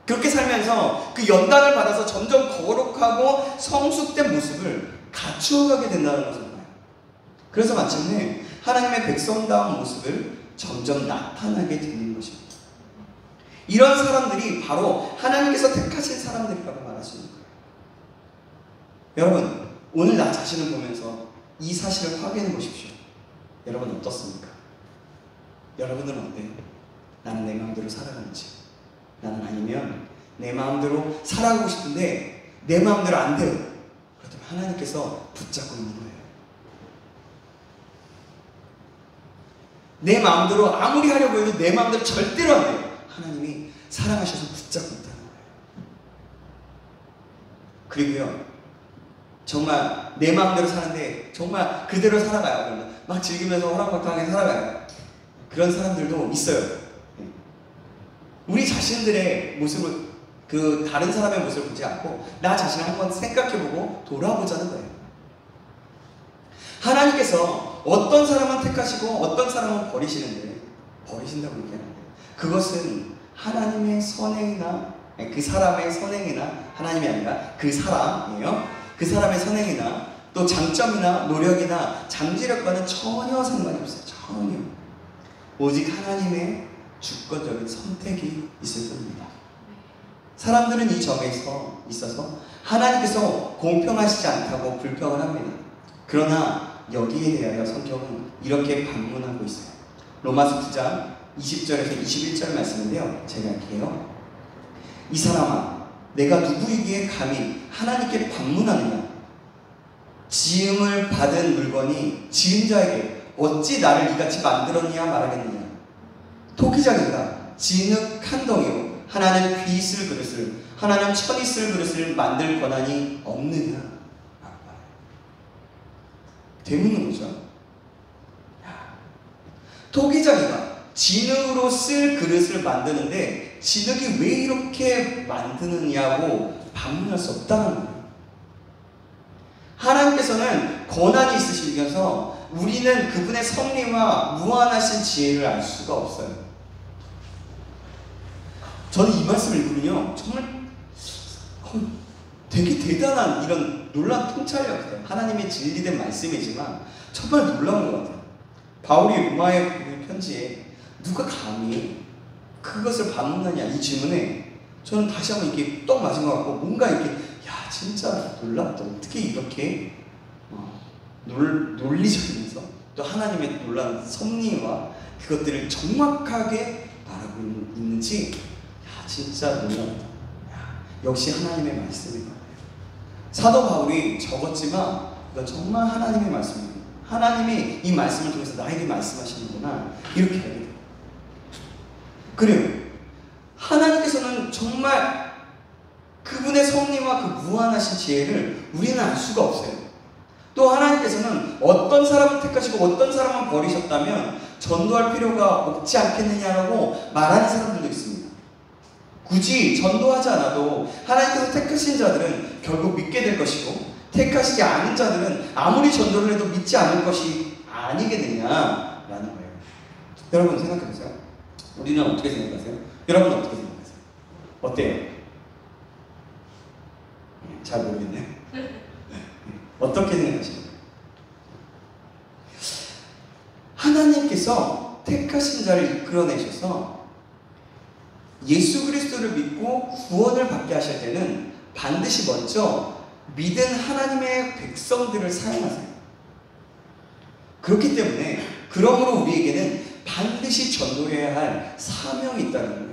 그렇게 살면서 그 연단을 받아서 점점 거룩하고 성숙된 모습을 갖추어가게 된다는 것을 봐요. 그래서 마침내 하나님의 백성다운 모습을 점점 나타나게 되는 것입니다. 이런 사람들이 바로 하나님께서 택하신 사람들이라고 말할 수 있는 거예요. 여러분, 오늘 나 자신을 보면서 이 사실을 확인해 보십시오. 여러분 어떻습니까? 여러분은 어때요? 나는 내 마음대로 살아가는지, 나는 아니면 내 마음대로 살아가고 싶은데 내 마음대로 안 돼요. 그렇다면 하나님께서 붙잡고 있는 거예요. 내 마음대로 아무리 하려고 해도 내 마음대로 절대로 안 돼요. 하나님이 사랑하셔서 붙잡고 있다는 거예요. 그리고요, 정말 내 마음대로 사는데 정말 그대로 살아가요. 그러면 막 즐기면서 호락호락하게 살아가요. 그런 사람들도 있어요. 우리 자신들의 모습을, 그 다른 사람의 모습을 보지 않고 나 자신을 한번 생각해보고 돌아보자는 거예요. 하나님께서 어떤 사람은 택하시고 어떤 사람은 버리시는데, 버리신다고 얘기하는데 그것은 하나님의 선행이나 그 사람의 선행이나, 하나님이 아니라 그 사람이에요. 그 사람의 선행이나 또 장점이나 노력이나 잠재력과는 전혀 상관이 없어요. 전혀. 오직 하나님의 주권적인 선택이 있을 뿐입니다. 사람들은 이 점에 있어서 하나님께서 공평하시지 않다고 불평을 합니다. 그러나 여기에 대하여 성경은 이렇게 반문하고 있어요. 로마서 9장 20절에서 21절 말씀인데요, 제가 할게요. 이 사람아, 내가 누구이기에 감히 하나님께 반문하느냐? 지음을 받은 물건이 지은 자에게 어찌 나를 이같이 만들었냐 말하겠느냐. 토기장이가 진흙한 덩이로 하나는 귀 있을 그릇을 하나는 천 있을 그릇을 만들 권한이 없느냐. 되묻는 거죠. 토기장이가 진흙으로 쓸 그릇을 만드는데 진흙이 왜 이렇게 만드느냐고 반문할 수 없다는 거예요. 하나님께서는 권한이 있으시면서 우리는 그분의 섭리와 무한하신 지혜를 알 수가 없어요. 저는 이 말씀을 읽으면요, 정말 되게 대단한 이런 놀라운 통찰력 같아요. 하나님의 진리된 말씀이지만 정말 놀라운 것 같아요. 바울이 로마의 편지에 누가 감히 그것을 반문하냐 이 질문에 저는 다시 한번 이렇게 떡 맞은 것 같고 뭔가 이렇게 야 진짜 놀랍다. 어떻게 이렇게 논리적이면서 또 하나님의 놀라운 섭리와 그것들을 정확하게 말하고 있는지 야 진짜 놀랍다. 야, 역시 하나님의 말씀이다. 사도 바울이 적었지만 이건 정말 하나님의 말씀입니다. 하나님이 이 말씀을 통해서 나에게 말씀하시는구나 이렇게 알게 돼요. 그래요. 하나님께서는 정말 그분의 섭리와 그 무한하신 지혜를 우리는 알 수가 없어요. 또 하나님께서는 어떤 사람을 택하시고 어떤 사람을 버리셨다면 전도할 필요가 없지 않겠느냐라고 말하는 사람들도 있습니다. 굳이 전도하지 않아도 하나님께서 택하신 자들은 결국 믿게 될 것이고 택하시지 않은 자들은 아무리 전도를 해도 믿지 않을 것이 아니겠느냐라는 거예요. 여러분 생각해보세요. 우리는 어떻게 생각하세요? 여러분은 어떻게 생각하세요? 어때요? 잘 모르겠네. 어떻게 생각하시나요? 하나님께서 택하신 자를 이끌어내셔서 예수 그리스도를 믿고 구원을 받게 하실 때는 반드시 먼저 믿은 하나님의 백성들을 사용하세요. 그렇기 때문에 그러므로 우리에게는 반드시 전도해야 할 사명이 있다는 거예요.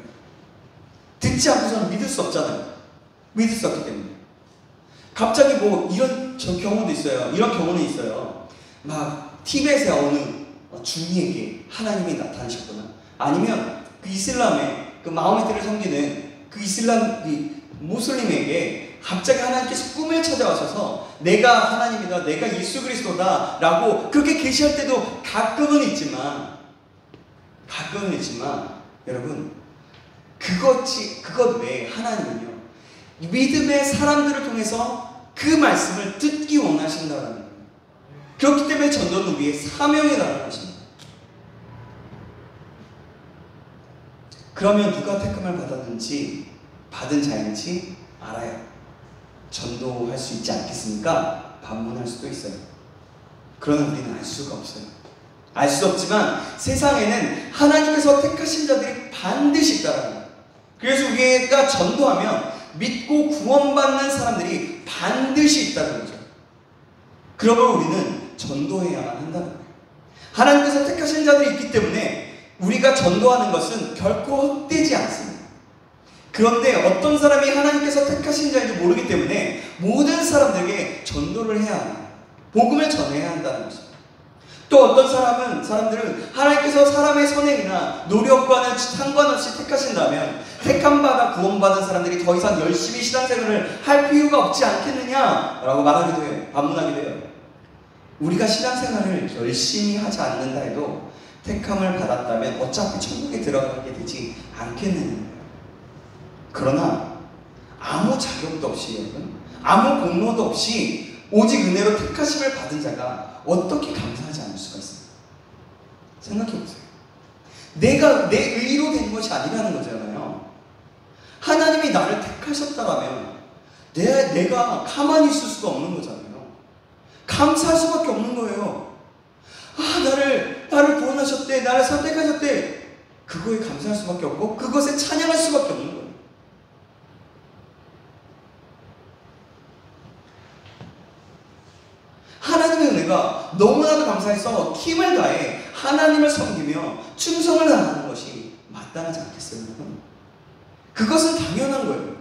듣지 않고서는 믿을 수 없잖아요. 믿을 수 없기 때문에. 갑자기 뭐 이런 경우도 있어요. 이런 경우는 있어요. 막 티벳의 어느 중이에게 하나님이 나타나셨거나 아니면 그 이슬람의 그 마호메트를 섬기는 그 이슬람 모슬림에게 갑자기 하나님께서 꿈에 찾아와셔서 내가 하나님이다, 내가 예수 그리스도다 라고 그렇게 계시할 때도 가끔은 있지만 여러분 그것 외에 하나님은요 믿음의 사람들을 통해서 그 말씀을 듣기 원하신다는 거예요. 그렇기 때문에 전도는 우리의 사명이라는 것입니다. 그러면 누가 택함을 받은 자인지 알아야 전도할 수 있지 않겠습니까? 반문할 수도 있어요. 그러나 우리는 알 수가 없어요. 알 수 없지만 세상에는 하나님께서 택하신 자들이 반드시 있다는 거예요. 그래서 우리가 전도하면 믿고 구원받는 사람들이 반드시 있다는 거죠. 그러므로 우리는 전도해야만 한다는 거예요. 하나님께서 택하신 자들이 있기 때문에 우리가 전도하는 것은 결코 헛되지 않습니다. 그런데 어떤 사람이 하나님께서 택하신 자인지 모르기 때문에 모든 사람들에게 전도를 해야 합니다. 복음을 전해야 한다는 것입니다. 또 어떤 사람들은 하나님께서 사람의 선행이나 노력과는 상관없이 택하신다면 택함받아 구원받은 사람들이 더 이상 열심히 신앙생활을 할 필요가 없지 않겠느냐라고 말하기도 해요. 반문하기도 해요. 우리가 신앙생활을 열심히 하지 않는다 해도 택함을 받았다면 어차피 천국에 들어가게 되지 않겠느냐. 그러나 아무 자격도 없이 여러분, 아무 공로도 없이 오직 은혜로 택하심을 받은 자가 어떻게 감사하지 않을 수가 있습니까? 생각해보세요. 내가 내 의로 된 것이 아니라는 거잖아요. 하나님이 나를 택하셨다라면 내가 가만히 있을 수가 없는 거잖아요. 감사할 수밖에 없는 거예요. 나를 구원하셨대, 나를 선택하셨대. 그거에 감사할 수밖에 없고 그것에 찬양할 수밖에 없는 거예요. 하나님의 은혜가 너무나도 감사해서 힘을 다해 하나님을 섬기며 충성을 다하는 것이 마땅하지 않겠어요, 여러분? 그것은 당연한 거예요.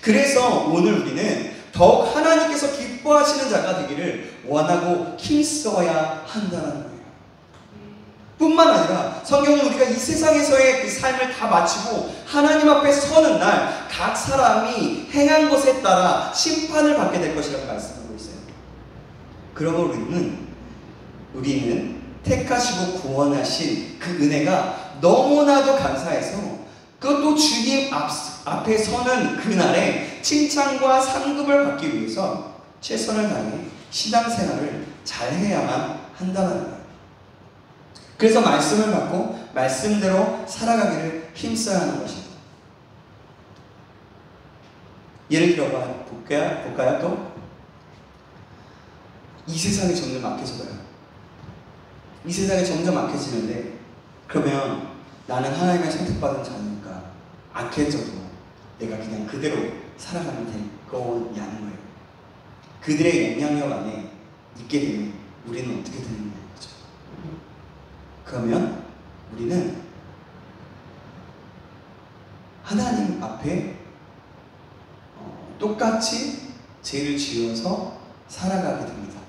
그래서 오늘 우리는 더욱 하나님께서 기뻐하시는 자가 되기를 원하고 힘써야 한다는 거예요. 뿐만 아니라 성경은 우리가 이 세상에서의 그 삶을 다 마치고 하나님 앞에 서는 날 각 사람이 행한 것에 따라 심판을 받게 될 것이라고 말씀하고 있어요. 그러면 우리는 택하시고 구원하신 그 은혜가 너무나도 감사해서 그것도 주님 앞에 서는 그날에 칭찬과 상급을 받기 위해서 최선을 다해 신앙생활을 잘 해야만 한다는 거예요. 그래서 말씀을 받고 말씀대로 살아가기를 힘써야 하는 것입니다. 예를 들어 볼까요? 또 이 세상이 점점 막혀져가요. 이 세상이 점점 막혀지는데 그러면 나는 하나님의 선택받은 자니까 악해져도 내가 그냥 그대로 살아가면 될 거냐는 거예요. 그들의 영향력 안에 있게 되면 우리는 어떻게 되는 거죠? 그러면 우리는 하나님 앞에 똑같이 죄를 지어서 살아가게 됩니다.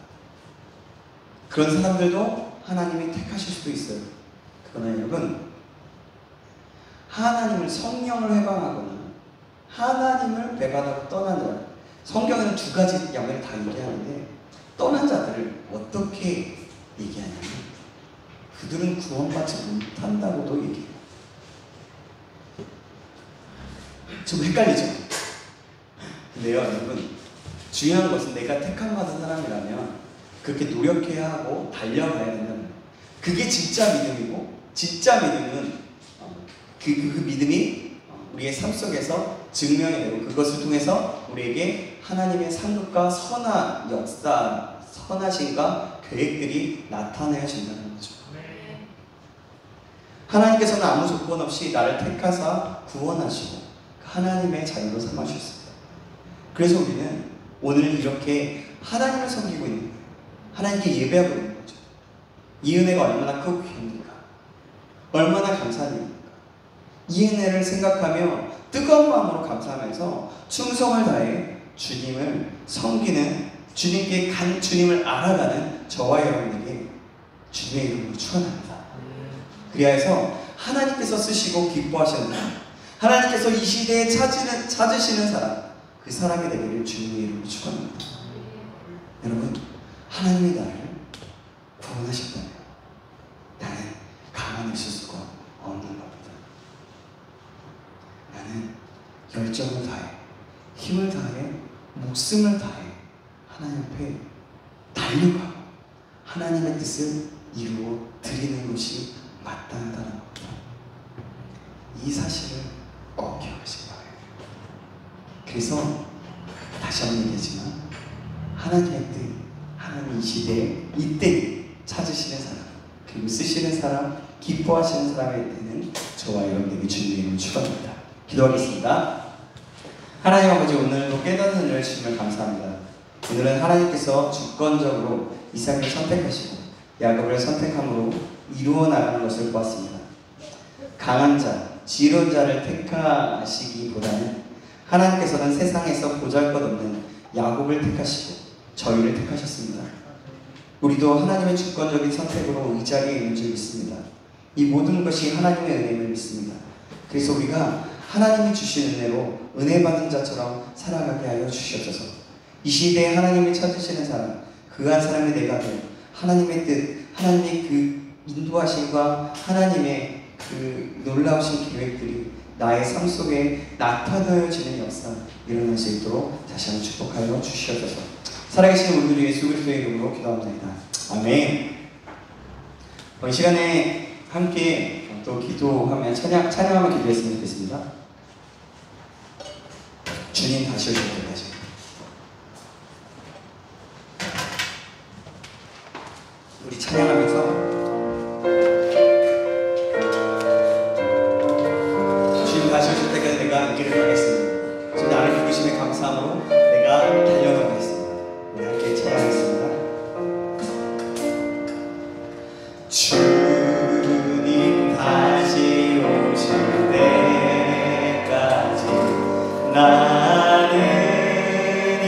그런 사람들도 하나님이 택하실 수도 있어요. 그러나 여러분, 하나님을 성령을 회방하거나 하나님을 배반하고 떠난 자, 성경에는 두 가지 양을 다 얘기하는데 떠난 자들을 어떻게 얘기하냐면 그들은 구원받지 못한다고도 얘기해요. 좀 헷갈리죠? 근데요 여러분, 중요한 것은 내가 택함 받은 사람이라면 그렇게 노력해야 하고 달려가야 된다는 거예요. 그게 진짜 믿음이고, 진짜 믿음은 그 믿음이 우리의 삶 속에서 증명이 되고 그것을 통해서 우리에게 하나님의 상급과 선한 역사, 선하심과 계획들이 나타내어진다는 거죠. 하나님께서는 아무 조건 없이 나를 택하사 구원하시고 하나님의 자녀로 삼으셨습니다. 그래서 우리는 오늘 이렇게 하나님을 섬기고 있는 거예요. 하나님께 예배하고 있는 거죠. 이 은혜가 얼마나 크고 귀합니까? 얼마나 감사한 일입니까? 이 은혜를 생각하며 뜨거운 마음으로 감사하면서 충성을 다해 주님을 섬기는, 주님께 주님을 알아가는 저와 여러분에게 주님의 이름으로 축원합니다. 그리하여서 하나님께서 쓰시고 기뻐하시는 사람, 하나님께서 이 시대에 찾으시는 사람, 그 사람이 되기를 주님의 이름으로 축원합니다. 여러분, 하나님이 나를 구원하셨다면 나는 가만히 있을 수가 없는 겁니다. 나는 열정을 다해, 힘을 다해, 목숨을 다해 하나님 앞에 달려가고 하나님의 뜻을 이루어 드리는 것이 마땅하다는 겁니다. 이 사실을 꼭 기억하시기 바랍니다. 그래서 다시 한번 얘기하지만 하나님의 뜻, 하나님 이 시대에 이때 찾으시는 사람, 그리고 쓰시는 사람, 기뻐하시는 사람이 되는 저와 여러분에게 주님의 이름을 축원합니다. 기도하겠습니다. 하나님 아버지, 오늘도 깨닫는 은혜를 주시면 감사합니다. 오늘은 하나님께서 주권적으로 이삭을 선택하시고 야곱을 선택함으로 이루어 나가는 것을 보았습니다. 강한 자, 지혜로운 자를 택하시기보다는 하나님께서는 세상에서 보잘것없는 야곱을 택하시고 저희를 택하셨습니다. 우리도 하나님의 주권적인 선택으로 이 자리에 있는 줄 믿습니다. 이 모든 것이 하나님의 은혜임을 믿습니다. 그래서 우리가 하나님이 주신 은혜로 은혜 받은 자처럼 살아가게 하여 주시옵소서. 이 시대에 하나님이 찾으시는 사람, 그 한 사람이 내가 될 하나님의 뜻, 하나님의 그 인도하심과 하나님의 그 놀라우신 계획들이 나의 삶 속에 나타나여지는 역사 일어날 수 있도록 다시 한번 축복하여 주시옵소서. 살아계신 우리 주 예수 그리스도의 이름으로 기도합니다. 아멘. 이 시간에 함께 또 기도하며 찬양하며 기도했으면 좋겠습니다. 주님 다시 오실 때까지. 우리 찬양하면서 다시 오실 때까지 내가 이 길을 가겠습니다. 지금 나를 부르심에 감사함으로 내가 달려가겠습니다. 우리 함께 찬양하겠습니다. 주님 다시 오실 때까지 나는 이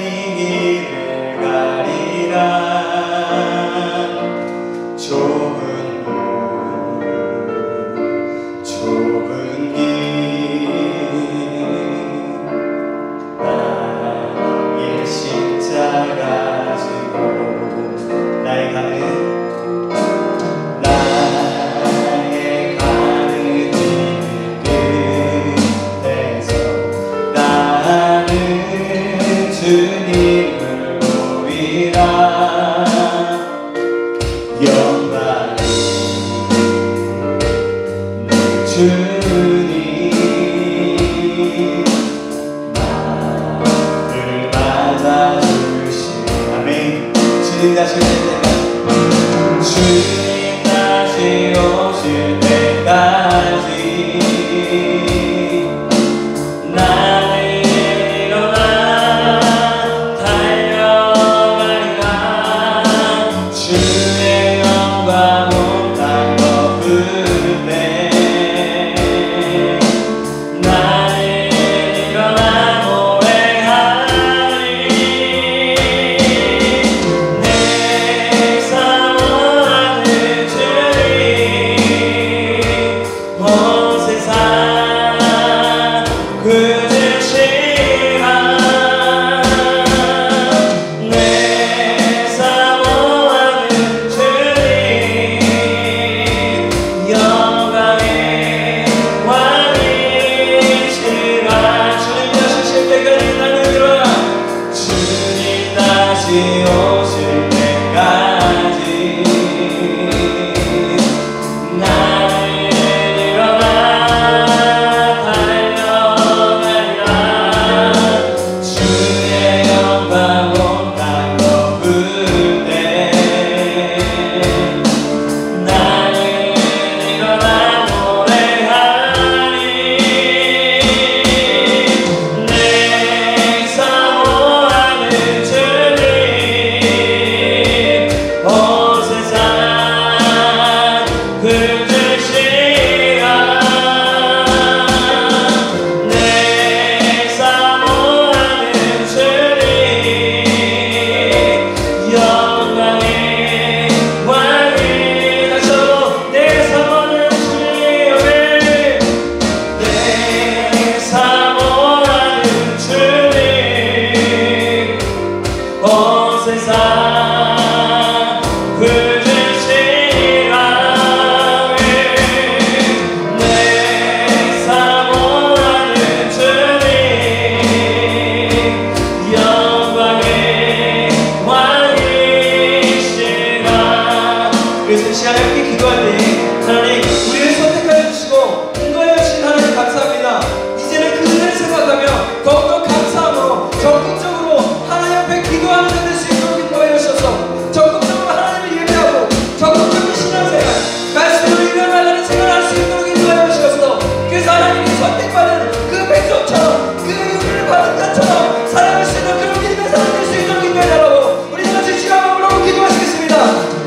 그래서 시간에 함께 기도할 때 하나님 우리를 선택하여 주시고 인도하여 주신 하나님 감사합니다. 이제는 그 은혜를 생각하며 더욱더 감사함으로 적극적으로 하나님 앞에 기도하는 자 될 수 있도록 인도하여 주셔서 적극적으로 하나님을 예배하고 적극적인 신앙생활 말씀으로 일어나가는 생활을 할 수 있도록 인도하여 주셔서 그래서 하나님이 선택받은 그 백성처럼 그 은혜를 받은 자처럼 살아갈 수 있는 그런 믿음의 사람 될 수 있도록 인도해 달라고 우리 같이 주여 한번 부르고 기도하시겠습니다.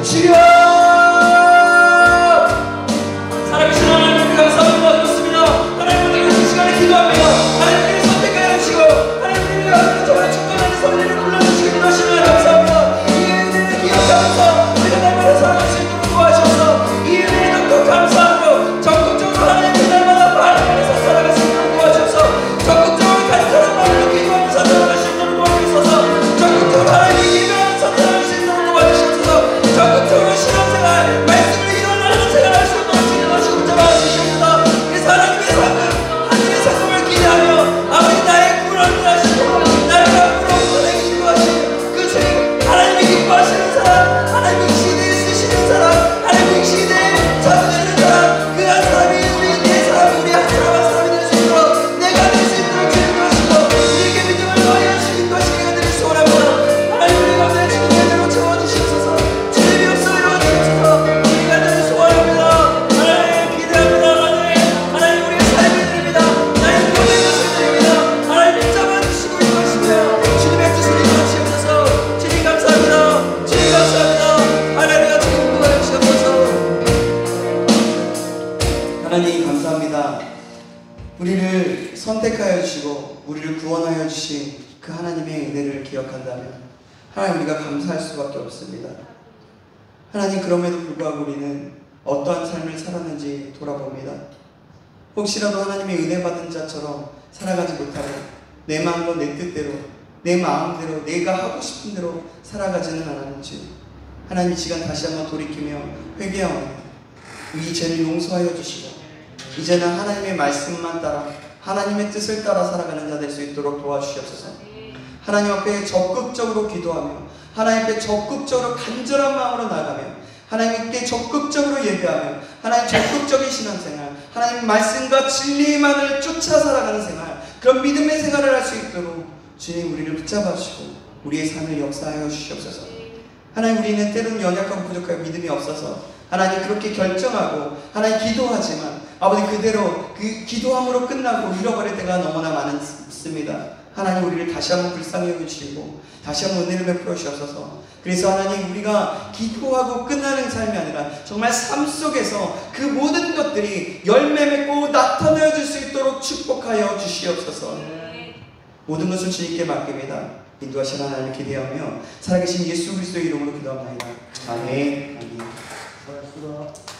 주여 살아계신 하나님 감사합니다. 좋습니다. 하나님 우리 이 시간에 기도합니다. 하나님께서 선택하여 주시고 하나님께서 정말 충만한 선리를 불러주시고 인도하시는 감사합니다. 이 은혜를 기억하면서 우리가 날마다 살아갈 수 있도록 도와주셔서 이 은혜를 더욱더 감사하고 적극적으로 하나님의 날마다 반응하면서 살아갈 수 있도록 도와주셔서 적극적으로 간절한 마음으로 기도하면서 살아갈 수 있도록 도와주셔서 적극적으로 하나님의 예배하면서 살아갈 수 있도록 도와주셔서 적극적으로 신앙생활 말씀을 일어나는 생활을 할 수 있도록 주님하시고 붙잡아주시옵소서. 그래서 하나님의 상급 하나님의 상급을 기대하며 아버지 나의 구원을 하시고 나를 앞으로 선행해 인도하시는 그 주님 하나님이 기뻐하시는 사람 하나님이 이 시대에 쓰시는 사람 하나님이 이 시대에 찾으시는 사람 그 한 사람이 우리 내 사람 우리 한 사람 한 사람이 될 수 있도록 내가 될 수 있도록 주님 도와주시고 우리에게 믿음을 더하여 주시는 것이게 해드릴 소원합니다. 하나님 우리 가운데 주님의 은혜로 채워주시옵소서. 주님이 없어 이루어주옵소서. 우리가 되는 소원합니다. 하나님 기대합니다. 하나님 우리의 삶을 드립니다. 나의 모든 것을 드립니다. 하나님 붙잡아주시고 인도하시며 주님의 뜻을 이루어주시옵소서. 주님 감사합니다. 주님 감사합니다. 하나님과 주님 인도하여 주시옵소서. 하나님 감사합니다. 우리를 선택하여 주시고 우리를 구원하여 주신 그 하나님의 은혜를 기억한다면 하나님 우리가 감사할 수밖에 없습니다. 하나님 그럼에도 불구하고 우리는 어떠한 삶을 살았는지 돌아봅니다. 혹시라도 하나님의 은혜 받은 자처럼 살아가지 못하고 내 마음과 내 뜻대로 내 마음대로 내가 하고 싶은 대로 살아가지는 않았는지 하나님 이 시간 다시 한번 돌이키며 회개하오니 이 죄를 용서하여 주시고 이제는 하나님의 말씀만 따라 하나님의 뜻을 따라 살아가는 자 될 수 있도록 도와주시옵소서. 하나님 앞에 적극적으로 기도하며 하나님 앞에 적극적으로 간절한 마음으로 나가며 하나님께 적극적으로 예배하며 하나님 적극적인 신앙생활 하나님 말씀과 진리만을 쫓아 살아가는 생활 그런 믿음의 생활을 할 수 있도록 주님 우리를 붙잡아 주시고 우리의 삶을 역사하여 주시옵소서. 하나님 우리는 때로는 연약하고 부족하여 믿음이 없어서 하나님 그렇게 결정하고 하나님 기도하지만 아버지 그대로 그 기도함으로 끝나고 잃어버릴 때가 너무나 많습니다. 하나님 우리를 다시 한번 불쌍히 여기시고 다시 한번 은혜를 베풀어 주옵소서. 그래서 하나님 우리가 기도하고 끝나는 삶이 아니라 정말 삶 속에서 그 모든 것들이 열매 맺고 나타내어 줄 수 있도록 축복하여 주시옵소서. 모든 것을 주님께 맡깁니다. 인도하시는 하나님을 기대하며 살아계신 예수 그리스도의 이름으로 기도합니다. 아멘.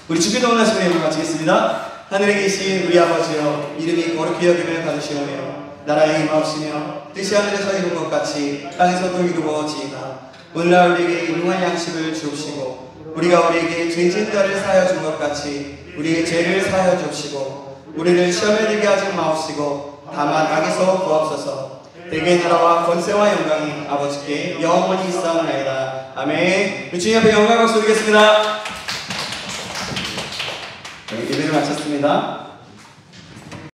우리 주기도 원하시는 예물 마치겠습니다. 하늘에 계신 우리 아버지여 이름이 거룩히 여김을 받으시오며 나라의 임하옵시며 뜻이 하늘에서 이룬 것 같이 땅에서도 이루어지이다. 오늘날 우리에게 일용할 양식을 주옵시고 우리가 우리에게 죄진 자를 사하여 준 것 같이 우리의 죄를 사하여 주옵시고 우리를 시험에 들게 하지 마옵시고 다만 악에서 구하옵소서. 대개 나라와 권세와 영광이 아버지께 영원히 있사옵나이다. 아멘. 주님 앞에 영광 박수 드리겠습니다. 예배를 마쳤습니다.